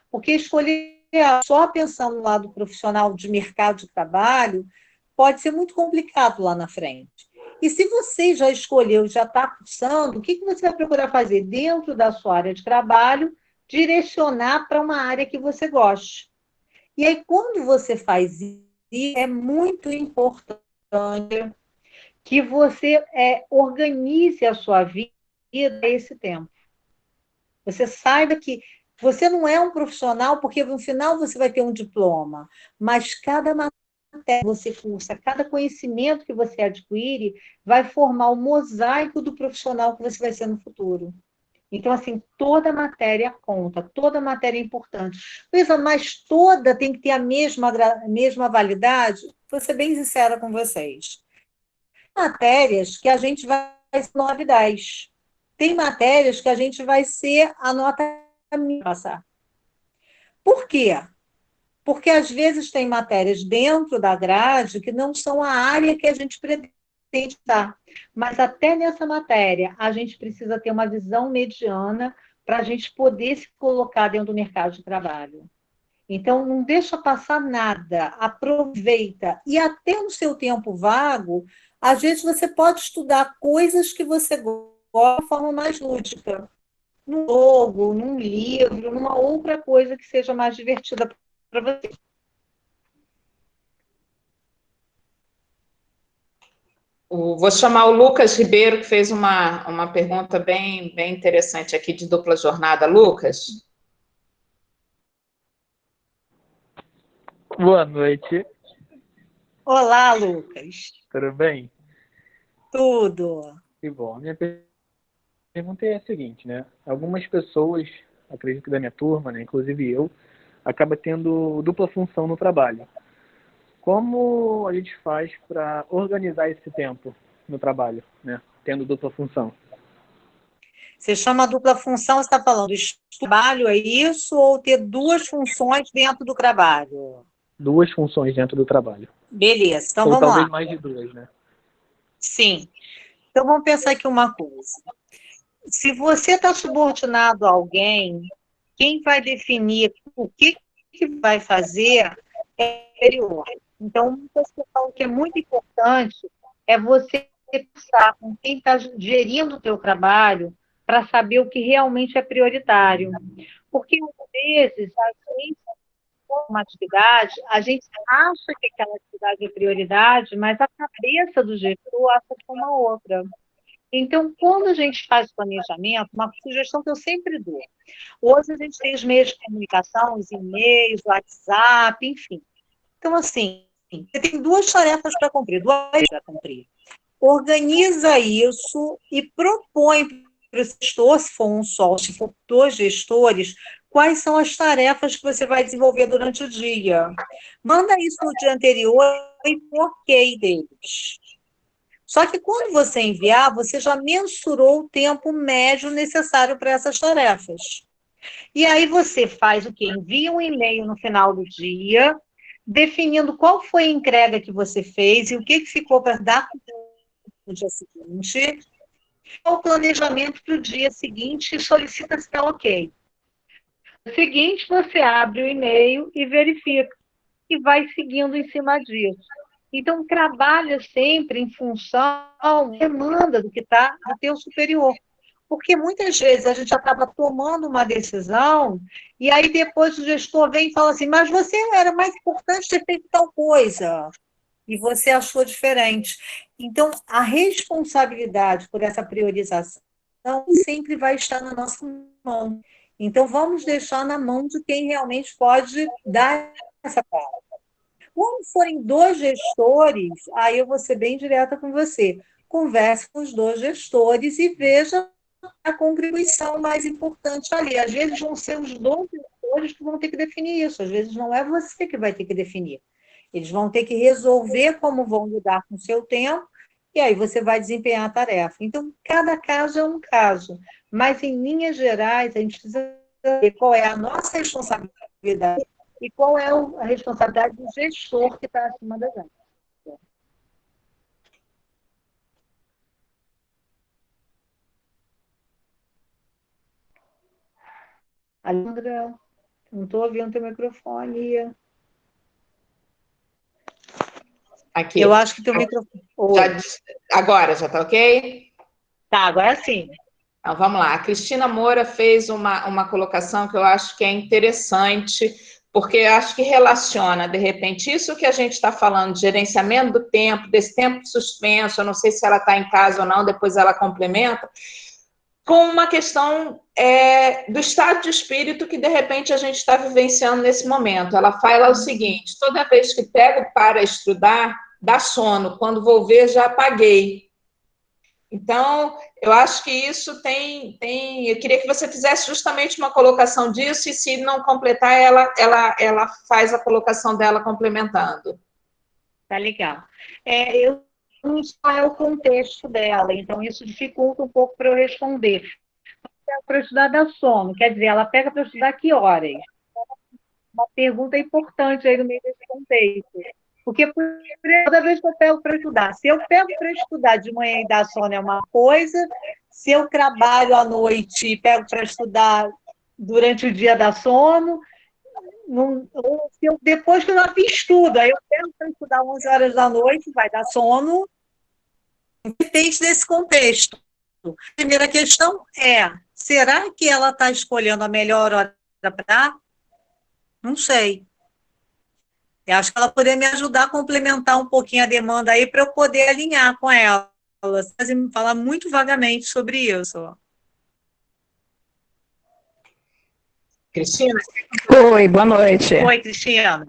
Porque escolher só pensando no lado profissional de mercado de trabalho pode ser muito complicado lá na frente. E se você já escolheu, já está cursando, o que você vai procurar fazer dentro da sua área de trabalho, direcionar para uma área que você goste. E aí, quando você faz isso, é muito importante que você organize a sua vida esse tempo. Você saiba que você não é um profissional, porque no final você vai ter um diploma, mas cada matéria que você cursa, cada conhecimento que você adquire, vai formar o mosaico do profissional que você vai ser no futuro. Então, assim, toda matéria conta, toda matéria é importante. Luísa, mas toda tem que ter a mesma validade? Vou ser bem sincera com vocês. Tem matérias que a gente vai ser 9, 10. Tem matérias que a gente vai ser a nota mínima passar. Por quê? Porque, às vezes, tem matérias dentro da grade que não são a área que a gente pretende estar. Mas, até nessa matéria, a gente precisa ter uma visão mediana para a gente poder se colocar dentro do mercado de trabalho. Então, não deixa passar nada, aproveita. E até no seu tempo vago, às vezes você pode estudar coisas que você gosta de forma mais lúdica. Num jogo, num livro, numa outra coisa que seja mais divertida para você. Vou chamar o Lucas Ribeiro, que fez uma pergunta bem interessante aqui de dupla jornada. Lucas? Boa noite. Olá, Lucas. Tudo bem? Tudo. Que bom. Minha pergunta é a seguinte, né? Algumas pessoas, acredito que da minha turma, né, inclusive eu, acaba tendo dupla função no trabalho. Como a gente faz para organizar esse tempo no trabalho, né? Tendo dupla função? Você chama dupla função, você está falando de trabalho, é isso? Ou ter duas funções dentro do trabalho? Duas funções dentro do trabalho. Beleza, então Ou vamos talvez lá. mais de duas, né? Sim. Então vamos pensar aqui uma coisa. Se você está subordinado a alguém, quem vai definir o que vai fazer é o superior. Então, uma coisa que eu falo que é muito importante é você pensar com quem está gerindo o teu trabalho para saber o que realmente é prioritário. Porque, às vezes, a gente, uma atividade, a gente acha que aquela atividade é prioridade, mas a cabeça do gestor acha que é uma outra. Então, quando a gente faz planejamento, uma sugestão que eu sempre dou. Hoje a gente tem os meios de comunicação, os e-mails, o WhatsApp, enfim. Então, assim, você tem duas tarefas para cumprir, Organiza isso e propõe para o gestor, se for um só, se for dois gestores, quais são as tarefas que você vai desenvolver durante o dia. Manda isso no dia anterior e ok deles. Só que quando você enviar, você já mensurou o tempo médio necessário para essas tarefas. E aí você faz o quê? Envia um e-mail no final do dia, definindo qual foi a entrega que você fez e o que ficou para dar no dia seguinte, o planejamento para o dia seguinte e solicita se está ok. No seguinte, você abre o e-mail e verifica, e vai seguindo em cima disso. Então, trabalha sempre em função da demanda do que está do teu superior. Porque muitas vezes a gente acaba tomando uma decisão e aí depois o gestor vem e fala assim, mas você era mais importante ter feito tal coisa e você achou diferente. Então, a responsabilidade por essa priorização sempre vai estar na nossa mão. Então, vamos deixar na mão de quem realmente pode dar essa parte. Quando forem dois gestores, aí eu vou ser bem direta com você. Converse com os dois gestores e veja a contribuição mais importante ali. Às vezes vão ser os dois gestores que vão ter que definir isso, às vezes não é você que vai ter que definir. Eles vão ter que resolver como vão lidar com o seu tempo, e aí você vai desempenhar a tarefa. Então, cada caso é um caso, mas em linhas gerais, a gente precisa saber qual é a nossa responsabilidade e qual é a responsabilidade do gestor que está acima da gente. Alondra, não estou ouvindo teu microfone. Aqui. Eu acho que teu microfone... Agora, já está ok? Tá, agora sim. Então, vamos lá. A Cristina Moura fez uma colocação que eu acho que é interessante, porque eu acho que relaciona, de repente, isso que a gente está falando, de gerenciamento do tempo, desse tempo suspenso, eu não sei se ela está em casa ou não, depois ela complementa, com uma questão do estado de espírito que, de repente, a gente está vivenciando nesse momento. Ela fala o seguinte, toda vez que pego para estudar, dá sono, quando vou ver, já apaguei. Então, eu acho que isso eu queria que você fizesse justamente uma colocação disso, e se não completar, ela faz a colocação dela complementando. Tá legal. Eu não sei qual é o contexto dela, então isso dificulta um pouco para eu responder. Para estudar da sono, quer dizer, ela pega para estudar que horas? Uma pergunta importante aí no meio desse contexto. Porque toda vez que eu pego para estudar, se eu pego para estudar de manhã e dá sono é uma coisa, se eu trabalho à noite e pego para estudar durante o dia dá sono, ou se eu, depois que eu já fiz tudo, aí eu pego para estudar 11 horas da noite, vai dar sono, depende desse contexto. A primeira questão é, será que ela está escolhendo a melhor hora para? Não sei. Eu acho que ela poderia me ajudar a complementar um pouquinho a demanda aí para eu poder alinhar com ela. Você me falar muito vagamente sobre isso. Cristina? Oi, boa noite. Oi, Cristina.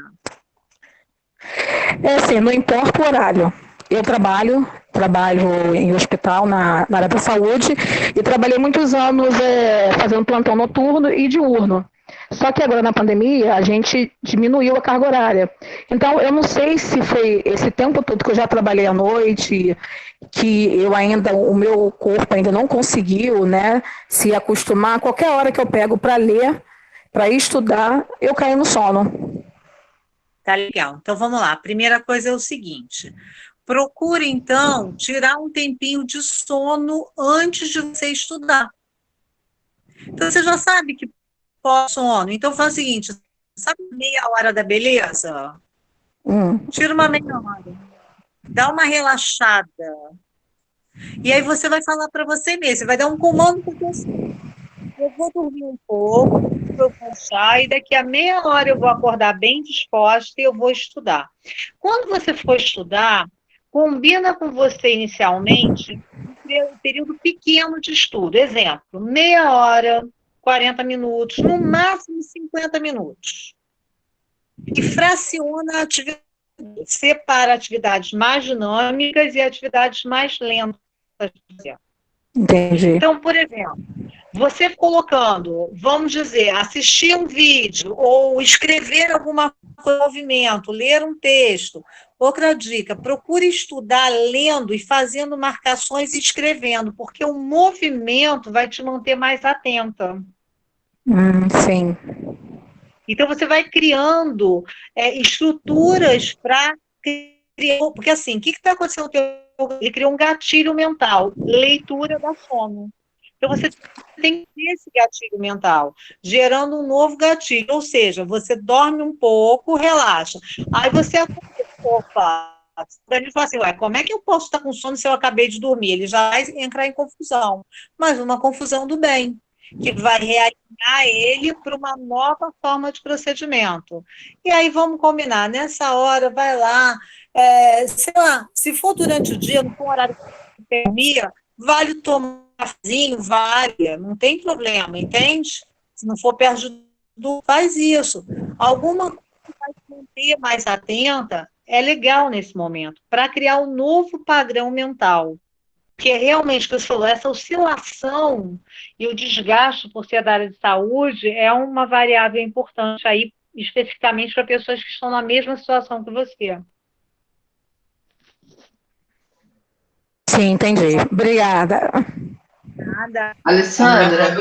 É assim, não importa o horário. Eu trabalho em hospital na área da saúde e trabalhei muitos anos fazendo plantão noturno e diurno. Só que agora na pandemia a gente diminuiu a carga horária. Então eu não sei se foi esse tempo todo que eu já trabalhei à noite, que o meu corpo ainda não conseguiu, né, se acostumar. Qualquer hora que eu pego para ler, para estudar, eu caio no sono. Tá legal. Então vamos lá. A primeira coisa é o seguinte: procure então tirar um tempinho de sono antes de você estudar. Então você já sabe que pós-sono. Então faz o seguinte: sabe meia hora da beleza? Tira uma meia hora. Dá uma relaxada. E aí você vai falar para você mesmo, você vai dar um comando para você. Eu vou dormir um pouco, vou cansar, e daqui a meia hora eu vou acordar bem disposta e eu vou estudar. Quando você for estudar, combina com você inicialmente um período pequeno de estudo. Exemplo, meia hora, 40 minutos, no máximo 50 minutos. E fraciona a atividade, separa atividades mais dinâmicas e atividades mais lentas. Entendi. Então, por exemplo, você colocando, vamos dizer, assistir um vídeo ou escrever alguma coisa, movimento, ler um texto. Outra dica, procure estudar lendo e fazendo marcações e escrevendo, porque o movimento vai te manter mais atenta. Sim. Então, você vai criando estruturas para criar... Porque, assim, o que está acontecendo no teu... Ele criou um gatilho mental, leitura da sono. Então, você tem que ter esse gatilho mental, gerando um novo gatilho. Ou seja, você dorme um pouco, relaxa. Aí você opa, ele fala assim, ué, como é que eu posso estar com sono se eu acabei de dormir? Ele já vai entrar em confusão. Mas uma confusão do bem, que vai realinhar ele para uma nova forma de procedimento. E aí vamos combinar, nessa hora, vai lá, sei lá, se for durante o dia, não for um horário de dormir, vale tomar um cafezinho, vale, não tem problema, entende? Se não for perto do, faz isso. Alguma coisa que vai te manter mais atenta é legal nesse momento, para criar um novo padrão mental. Que é realmente, que você falou, essa oscilação e o desgaste por ser da área de saúde é uma variável importante aí, especificamente para pessoas que estão na mesma situação que você. Sim, entendi. Obrigada. Nada. Alessandra,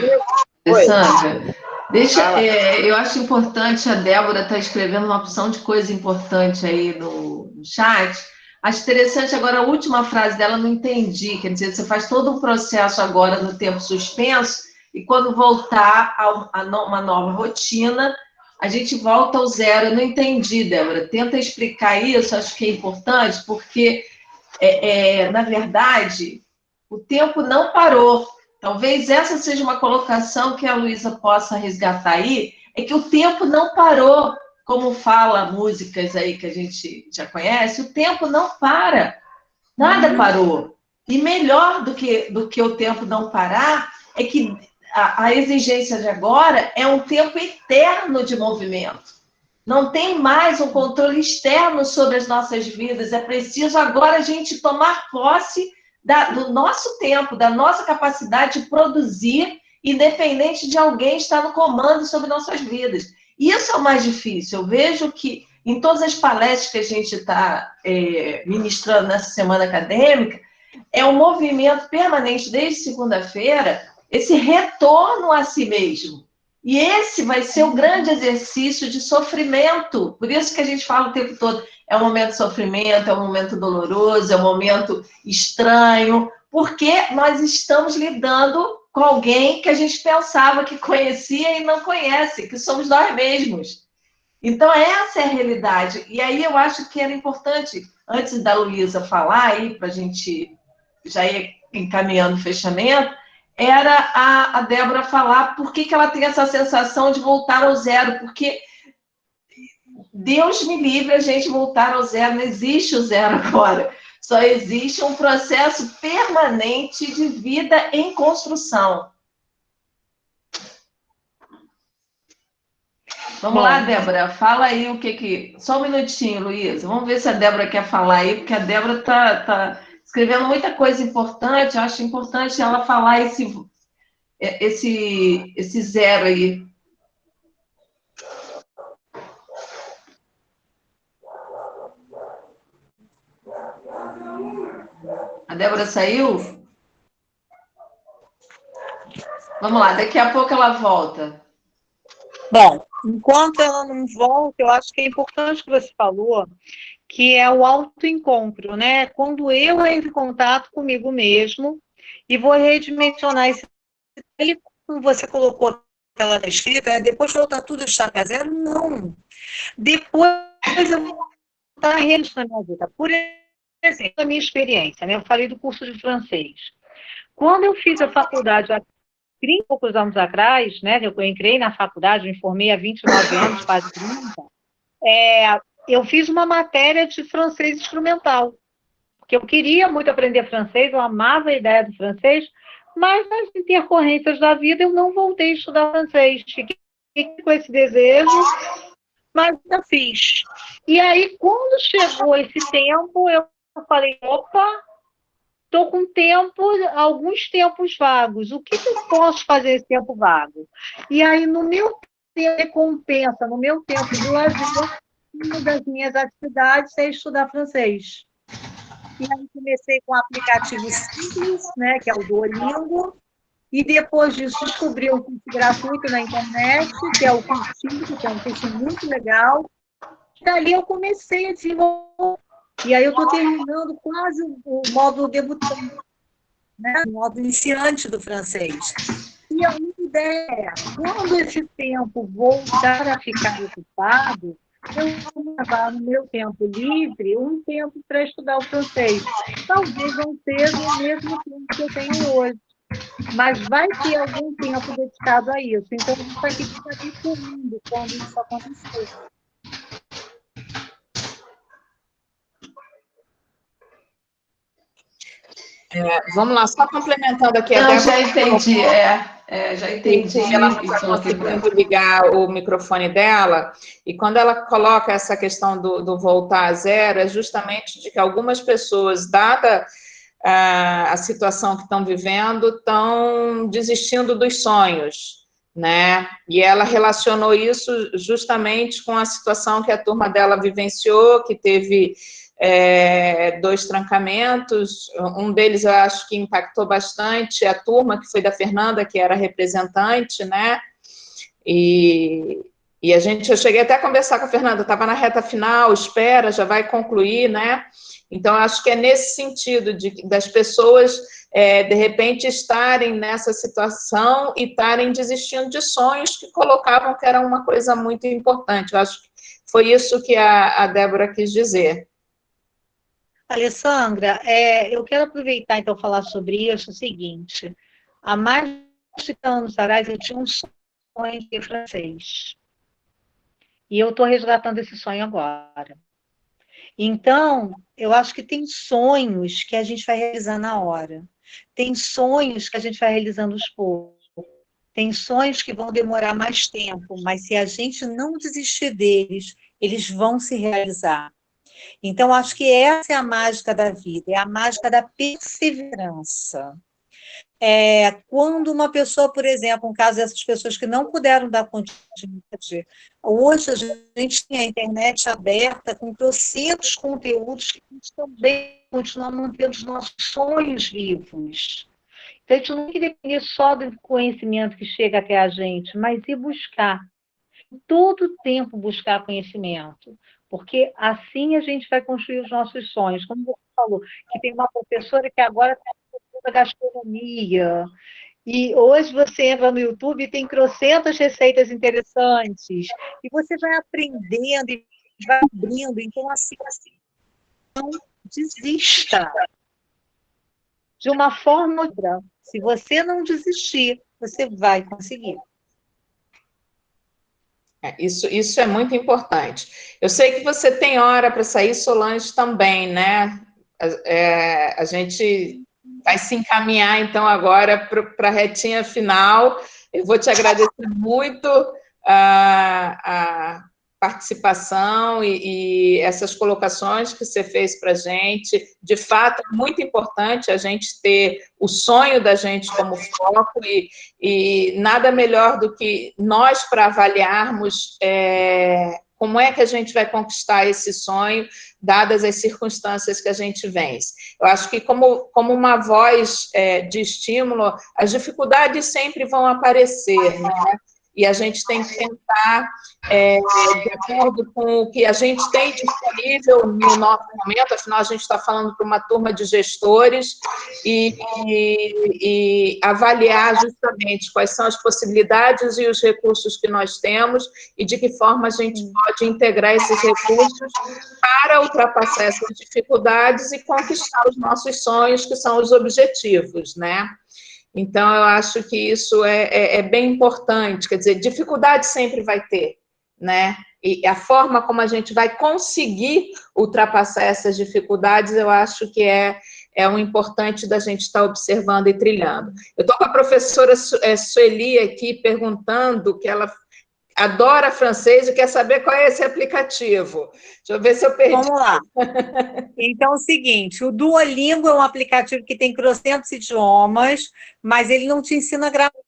eu acho importante, a Débora está escrevendo uma opção de coisa importante aí no chat. Acho interessante agora a última frase dela, não entendi. Quer dizer, você faz todo um processo agora no tempo suspenso e quando voltar a uma nova rotina, a gente volta ao zero. Eu não entendi, Débora. Tenta explicar isso, acho que é importante, porque, na verdade, o tempo não parou. Talvez essa seja uma colocação que a Luísa possa resgatar aí, é que o tempo não parou. Como fala músicas aí que a gente já conhece, o tempo não para, nada parou. E melhor do que o tempo não parar, é que a exigência de agora é um tempo eterno de movimento. Não tem mais um controle externo sobre as nossas vidas, é preciso agora a gente tomar posse do nosso tempo, da nossa capacidade de produzir, independente de alguém estar no comando sobre nossas vidas. Isso é o mais difícil. Eu vejo que em todas as palestras que a gente está ministrando nessa semana acadêmica, é um movimento permanente desde segunda-feira, esse retorno a si mesmo. E esse vai ser o grande exercício de sofrimento. Por isso que a gente fala o tempo todo, é um momento de sofrimento, é um momento doloroso, é um momento estranho, porque nós estamos lidando com alguém que a gente pensava que conhecia e não conhece, que somos nós mesmos. Então, essa é a realidade. E aí eu acho que era importante, antes da Luísa falar aí, para a gente já ir encaminhando o fechamento, era a Débora falar por que ela tem essa sensação de voltar ao zero, porque Deus me livre a gente voltar ao zero, não existe o zero agora, só existe um processo permanente de vida em construção. Vamos lá, Débora, fala aí o que... Só um minutinho, Luísa, vamos ver se a Débora quer falar aí, porque a Débora está escrevendo muita coisa importante, eu acho importante ela falar esse zero aí. A Débora saiu? Vamos lá, daqui a pouco ela volta. Bom, enquanto ela não volta, eu acho que é importante o que você falou, que é o autoencontro, né? Quando eu entro em contato comigo mesmo e vou redimensionar esse... Como você colocou ela na escrita, depois de voltar tudo estaca zero? Não. Depois eu vou voltar a registrar na minha vida. Por exemplo, a minha experiência, né? Eu falei do curso de francês. Quando eu fiz a faculdade há 30 e poucos anos atrás, né? Eu entrei na faculdade, me formei há 29 anos, quase 30, eu fiz uma matéria de francês instrumental, porque eu queria muito aprender francês, eu amava a ideia do francês, mas nas intercorrências da vida eu não voltei a estudar francês. Fiquei com esse desejo, mas ainda fiz. E aí, quando chegou esse tempo, eu falei, opa, estou com alguns tempos vagos. O que eu posso fazer esse tempo vago? E aí, no meu tempo de recompensa, no meu tempo de lazer, uma das minhas atividades é estudar francês. E aí comecei com um aplicativo simples, né, que é o Duolingo, e depois disso descobri um curso gratuito na internet, que é o Cursinho, que é um curso muito legal. E dali eu comecei a desenvolver. E aí eu estou terminando quase o módulo debutante, né, o módulo iniciante do francês. E a minha ideia é, quando esse tempo voltar a ficar ocupado, eu vou levar no meu tempo livre um tempo para estudar o francês. Talvez não seja o mesmo tempo que eu tenho hoje, mas vai ter algum tempo dedicado a isso. Então, a gente vai ter que estar definindo quando isso acontecer. Vamos lá, só complementando aqui. Eu já entendi, já entendi. Ela não está conseguindo ligar o microfone dela, e quando ela coloca essa questão do voltar a zero, é justamente de que algumas pessoas, dada a situação que estão vivendo, estão desistindo dos sonhos, né? E ela relacionou isso justamente com a situação que a turma dela vivenciou, que teve 2 trancamentos, um deles eu acho que impactou bastante a turma, que foi da Fernanda, que era representante, né, e eu cheguei até a conversar com a Fernanda, estava na reta final, espera, já vai concluir, né, então acho que é nesse sentido, das pessoas, de repente, estarem nessa situação e estarem desistindo de sonhos que colocavam que era uma coisa muito importante, eu acho que foi isso que a Débora quis dizer. Alessandra, eu quero aproveitar, então, falar sobre isso, o seguinte, há mais de 30 anos atrás, eu tinha um sonho de francês, e eu estou resgatando esse sonho agora. Então, eu acho que tem sonhos que a gente vai realizar na hora, tem sonhos que a gente vai realizando aos poucos, tem sonhos que vão demorar mais tempo, mas se a gente não desistir deles, eles vão se realizar. Então, acho que essa é a mágica da vida, é a mágica da perseverança. Quando uma pessoa, por exemplo, um caso dessas pessoas que não puderam dar continuidade, hoje a gente tem a internet aberta com trocentos conteúdos que a gente também continua mantendo os nossos sonhos vivos. Então, a gente não tem que depender só do conhecimento que chega até a gente, mas ir buscar. Todo o tempo buscar conhecimento, porque assim a gente vai construir os nossos sonhos. Como você falou, que tem uma professora que agora está estudando gastronomia, e hoje você entra no YouTube e tem trocentas receitas interessantes, e você vai aprendendo e vai abrindo. Então, assim, não desista. De uma forma ou outra, se você não desistir, você vai conseguir. Isso é muito importante. Eu sei que você tem hora para sair, Solange, também, né? A gente vai se encaminhar, então, agora para a retinha final. Eu vou te agradecer muito a participação e essas colocações que você fez para a gente. De fato, é muito importante a gente ter o sonho da gente como foco e nada melhor do que nós para avaliarmos como é que a gente vai conquistar esse sonho, dadas as circunstâncias que a gente vence. Eu acho que como uma voz de estímulo, as dificuldades sempre vão aparecer, né? E a gente tem que tentar, de acordo com o que a gente tem disponível no nosso momento, afinal, a gente está falando para uma turma de gestores, e avaliar justamente quais são as possibilidades e os recursos que nós temos e de que forma a gente pode integrar esses recursos para ultrapassar essas dificuldades e conquistar os nossos sonhos, que são os objetivos, né? Então, eu acho que isso é bem importante, quer dizer, dificuldade sempre vai ter, né? E a forma como a gente vai conseguir ultrapassar essas dificuldades, eu acho que é o importante da gente estar observando e trilhando. Eu estou com a professora Sueli aqui perguntando que ela adora francês e quer saber qual é esse aplicativo. Deixa eu ver se eu perdi. Vamos lá. Então, é o seguinte, o Duolingo é um aplicativo que tem trocentos idiomas, mas ele não te ensina gramática.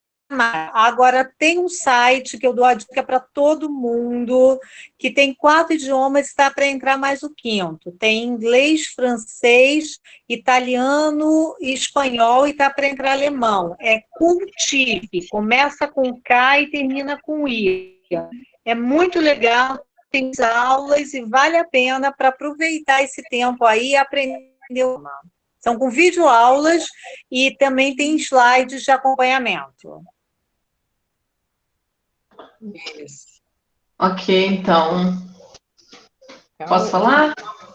Agora, tem um site que eu dou a dica para todo mundo, que tem 4 idiomas e está para entrar mais o 5º. Tem inglês, francês, italiano e espanhol e está para entrar alemão. É Cultive, começa com K e termina com I. É muito legal, tem aulas e vale a pena para aproveitar esse tempo aí e aprender. São com videoaulas e também tem slides de acompanhamento. Isso. Ok, então. Posso falar?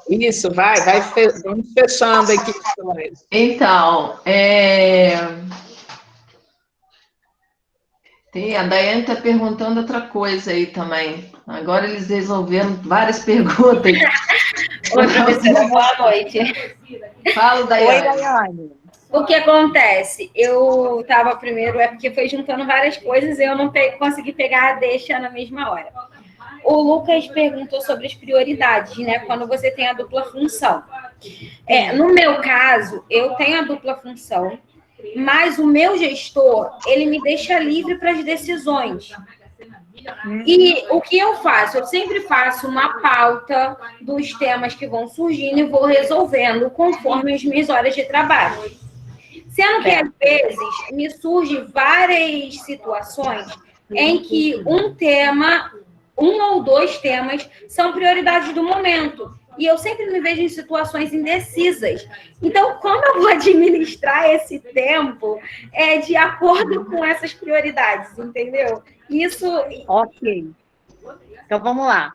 Isso, vamos fechando aqui. Então, a Daiane está perguntando outra coisa aí também. Agora eles resolveram várias perguntas. Oi, professora, boa noite. Fala, Daiane. Oi, Daiane. O que acontece? Eu estava primeiro, porque foi juntando várias coisas e eu não consegui pegar a deixa na mesma hora. O Lucas perguntou sobre as prioridades, né? Quando você tem a dupla função. No meu caso, eu tenho a dupla função, mas o meu gestor, ele me deixa livre para as decisões. E o que eu faço? Eu sempre faço uma pauta dos temas que vão surgindo e vou resolvendo conforme as minhas horas de trabalho. Sendo que, às vezes, me surgem várias situações em que um ou dois temas são prioridades do momento. E eu sempre me vejo em situações indecisas. Então, como eu vou administrar esse tempo de acordo com essas prioridades, entendeu? Isso... Ok. Então, vamos lá.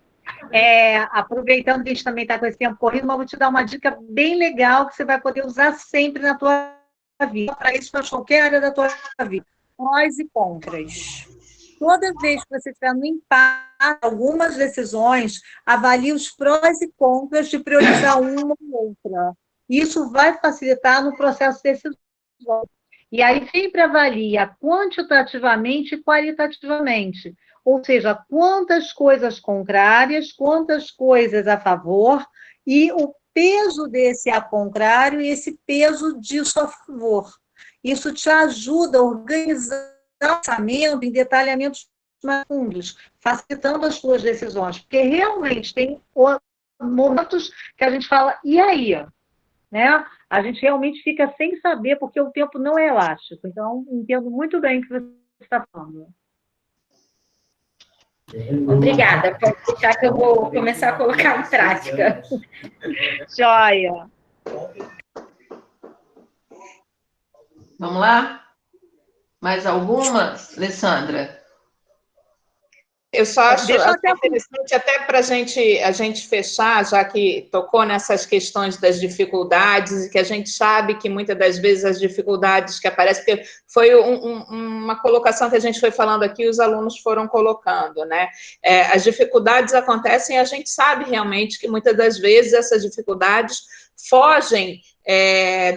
Aproveitando que a gente também está com esse tempo corrido, mas vou te dar uma dica bem legal que você vai poder usar sempre na tua vida. Para isso, para qualquer área da tua vida. Prós e contras. Toda vez que você estiver no empate, algumas decisões, avalie os prós e contras de priorizar uma ou outra. Isso vai facilitar no processo decisório. E aí sempre avalia quantitativamente e qualitativamente. Ou seja, quantas coisas contrárias, quantas coisas a favor e o peso desse ao contrário e esse peso disso a favor. Isso te ajuda a organizar o pensamento em detalhamentos mais fundos, facilitando as suas decisões, porque realmente tem momentos que a gente fala, e aí? Né? A gente realmente fica sem saber, porque o tempo não é elástico. Então, entendo muito bem o que você está falando. Obrigada. Pode deixar que eu vou começar a colocar em prática. Joia. Vamos lá? Mais alguma, Alessandra? Eu só acho interessante, até para a gente fechar, já que tocou nessas questões das dificuldades, e que a gente sabe que muitas das vezes as dificuldades que aparecem, porque foi uma colocação que a gente foi falando aqui, os alunos foram colocando, né? As dificuldades acontecem e a gente sabe realmente que muitas das vezes essas dificuldades fogem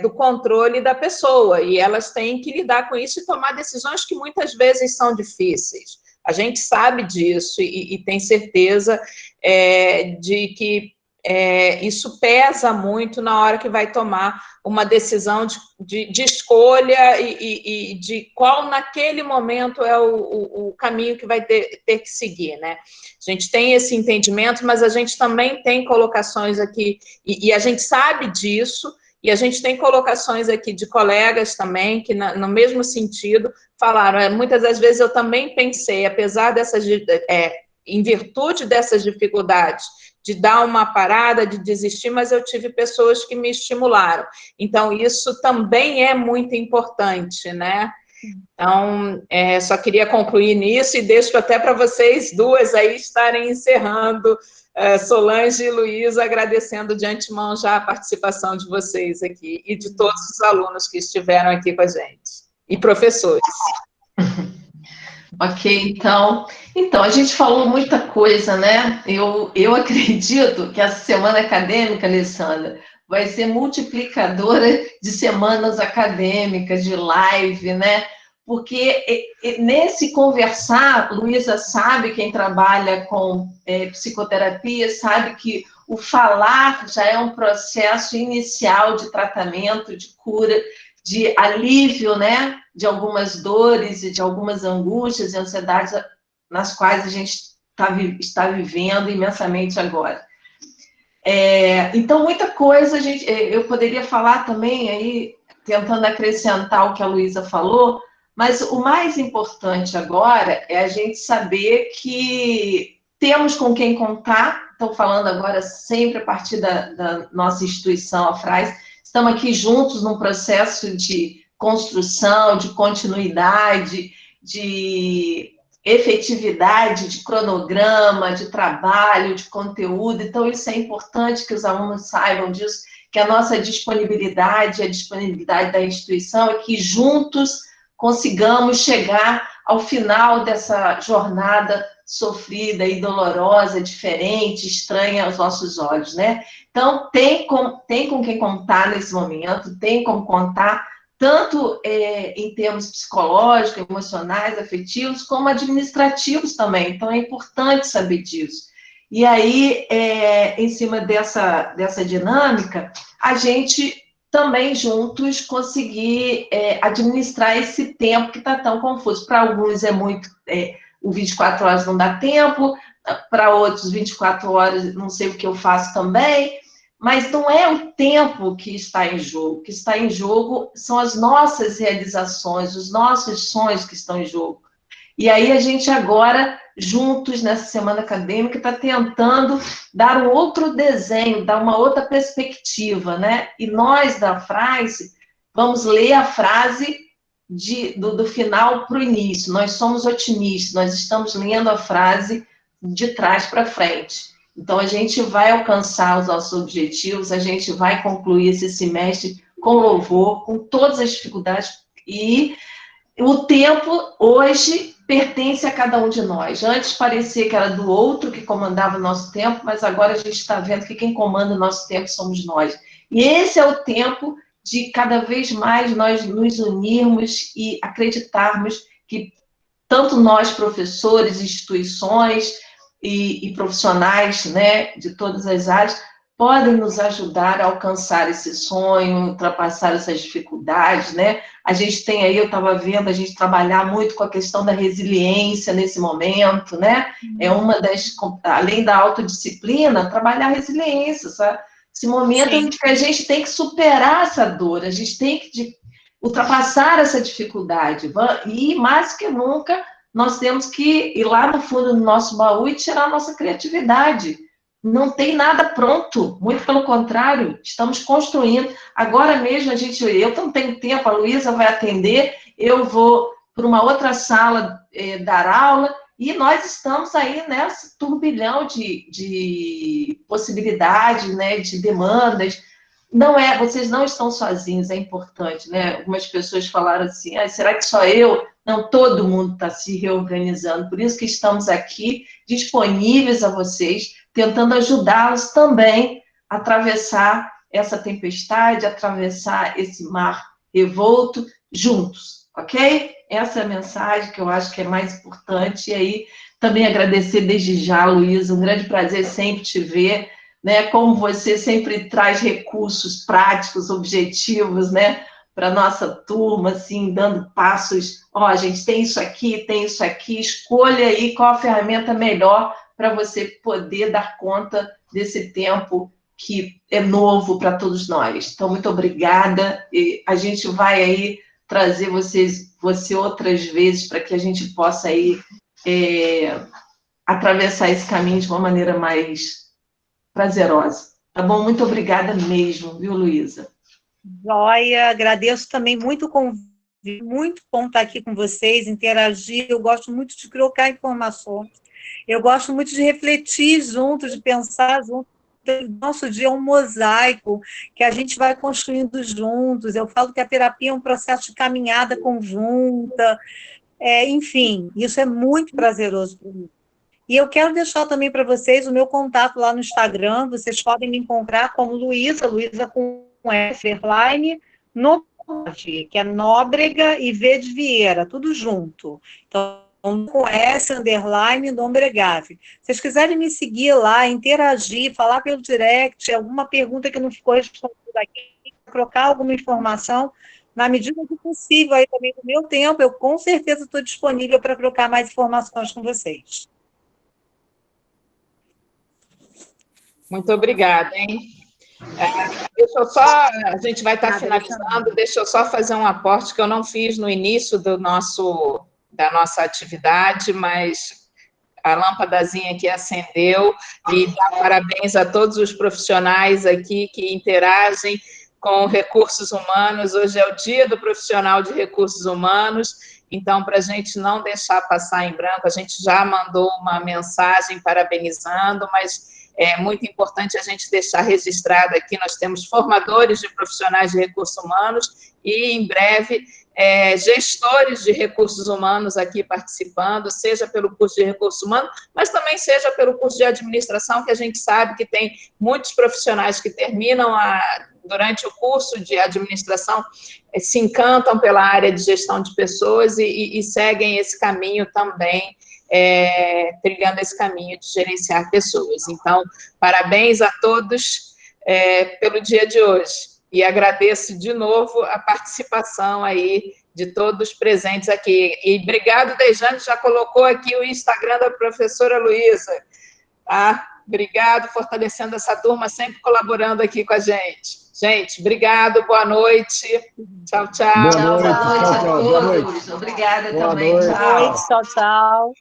do controle da pessoa, e elas têm que lidar com isso e tomar decisões que muitas vezes são difíceis. A gente sabe disso e tem certeza de que isso pesa muito na hora que vai tomar uma decisão de escolha e de qual, naquele momento, é o caminho que vai ter que seguir, né? A gente tem esse entendimento, mas a gente também tem colocações aqui, e a gente sabe disso, e a gente tem colocações aqui de colegas também, que no mesmo sentido falaram, muitas das vezes eu também pensei, apesar dessas, em virtude dessas dificuldades, de dar uma parada, de desistir, mas eu tive pessoas que me estimularam. Então, isso também é muito importante, né? Então, só queria concluir nisso e deixo até para vocês duas aí estarem encerrando, Solange e Luísa, agradecendo de antemão já a participação de vocês aqui e de todos os alunos que estiveram aqui com a gente, e professores. Ok, então, a gente falou muita coisa, né? Eu acredito que essa semana acadêmica, Alessandra, vai ser multiplicadora de semanas acadêmicas, de live, né? Porque nesse conversar, Luísa sabe, quem trabalha com psicoterapia, sabe que o falar já é um processo inicial de tratamento, de cura, de alívio, né, de algumas dores e de algumas angústias e ansiedades nas quais a gente está vivendo imensamente agora. Então, muita coisa eu poderia falar também, aí, tentando acrescentar o que a Luísa falou, mas o mais importante agora é a gente saber que temos com quem contar. Estou falando agora sempre a partir da nossa instituição, a FRAIS. Estamos aqui juntos num processo de construção, de continuidade, de efetividade, de cronograma, de trabalho, de conteúdo. Então, isso é importante que os alunos saibam disso, que a nossa disponibilidade, a disponibilidade da instituição é que juntos consigamos chegar ao final dessa jornada sofrida e dolorosa, diferente, estranha aos nossos olhos, né? Então, tem com quem contar nesse momento, tem como contar, tanto em termos psicológicos, emocionais, afetivos, como administrativos também. Então, é importante saber disso. E aí, em cima dessa dinâmica, a gente também juntos conseguir administrar esse tempo que está tão confuso. Para alguns é muito... o 24 horas não dá tempo, para outros 24 horas não sei o que eu faço também, mas não é o tempo que está em jogo. O que está em jogo são as nossas realizações, os nossos sonhos que estão em jogo. E aí a gente agora, juntos nessa semana acadêmica, está tentando dar um outro desenho, dar uma outra perspectiva, né? E nós, da frase, vamos ler a frase do final para o início. Nós somos otimistas, nós estamos lendo a frase de trás para frente. Então, a gente vai alcançar os nossos objetivos, a gente vai concluir esse semestre com louvor, com todas as dificuldades, e o tempo, hoje, pertence a cada um de nós. Antes parecia que era do outro que comandava o nosso tempo, mas agora a gente está vendo que quem comanda o nosso tempo somos nós. E esse é o tempo de cada vez mais nós nos unirmos e acreditarmos que tanto nós, professores, instituições e profissionais, né, de todas as áreas, podem nos ajudar a alcançar esse sonho, ultrapassar essas dificuldades, né? A gente tem aí, eu estava vendo, a gente trabalhar muito com a questão da resiliência nesse momento, né? É uma das, além da autodisciplina, trabalhar a resiliência, sabe? Esse momento em que a gente tem que superar essa dor, a gente tem que ultrapassar essa dificuldade, e mais que nunca, nós temos que ir lá no fundo do nosso baú e tirar a nossa criatividade. Não tem nada pronto, muito pelo contrário, estamos construindo. Agora mesmo, eu não tenho tempo, a Luísa vai atender, eu vou para uma outra sala dar aula, e nós estamos aí nesse turbilhão de possibilidades, né, de demandas. Vocês não estão sozinhos, é importante, né? Algumas pessoas falaram assim, será que só eu? Não, todo mundo está se reorganizando, por isso que estamos aqui, disponíveis a vocês, tentando ajudá-los também a atravessar essa tempestade, atravessar esse mar revolto, juntos, ok? Essa é a mensagem que eu acho que é mais importante, e aí também agradecer desde já, Luísa, um grande prazer sempre te ver, né, como você sempre traz recursos práticos, objetivos, né, para a nossa turma, assim, dando passos, a gente tem isso aqui, escolha aí qual a ferramenta melhor para você poder dar conta desse tempo que é novo para todos nós. Então, muito obrigada, e a gente vai aí trazer você outras vezes para que a gente possa aí atravessar esse caminho de uma maneira mais prazerosa. Tá bom? Muito obrigada mesmo, viu, Luísa? Joia, agradeço também muito o convite, muito bom estar aqui com vocês, interagir, eu gosto muito de trocar informações, eu gosto muito de refletir juntos, de pensar juntos. Nosso dia é um mosaico que a gente vai construindo juntos. Eu falo que a terapia é um processo de caminhada conjunta, enfim, isso é muito prazeroso para mim. E eu quero deixar também para vocês o meu contato lá no Instagram, vocês podem me encontrar como Luísa com F, _ Nóbrega, que é Nóbrega e V de Vieira, tudo junto. Então, com S, _ Nóbregave. Se vocês quiserem me seguir lá, interagir, falar pelo direct, alguma pergunta que não ficou respondida aqui, trocar alguma informação, na medida do possível, aí também no meu tempo, eu com certeza estou disponível para trocar mais informações com vocês. Muito obrigada, hein? A gente vai estar finalizando, deixa eu só fazer um aporte que eu não fiz no início da nossa atividade, mas a lâmpadazinha aqui acendeu, e dar parabéns a todos os profissionais aqui que interagem com recursos humanos. Hoje é o dia do profissional de recursos humanos, então, para a gente não deixar passar em branco, a gente já mandou uma mensagem parabenizando, mas é muito importante a gente deixar registrado aqui, nós temos formadores de profissionais de recursos humanos e, em breve, gestores de recursos humanos aqui participando, seja pelo curso de recursos humanos, mas também seja pelo curso de administração, que a gente sabe que tem muitos profissionais que terminam durante o curso de administração, se encantam pela área de gestão de pessoas e seguem esse caminho também, trilhando esse caminho de gerenciar pessoas. Então, parabéns a todos pelo dia de hoje, e agradeço de novo a participação aí de todos presentes aqui. E obrigado, Dejane, já colocou aqui o Instagram da professora Luísa, tá? Obrigado, fortalecendo essa turma, sempre colaborando aqui com a gente. Gente, obrigado, boa noite. Tchau, tchau. Boa noite a todos. Obrigada também. Tchau, tchau.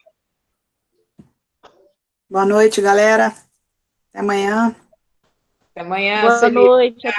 Boa noite, galera. Até amanhã. Até amanhã, Boa noite.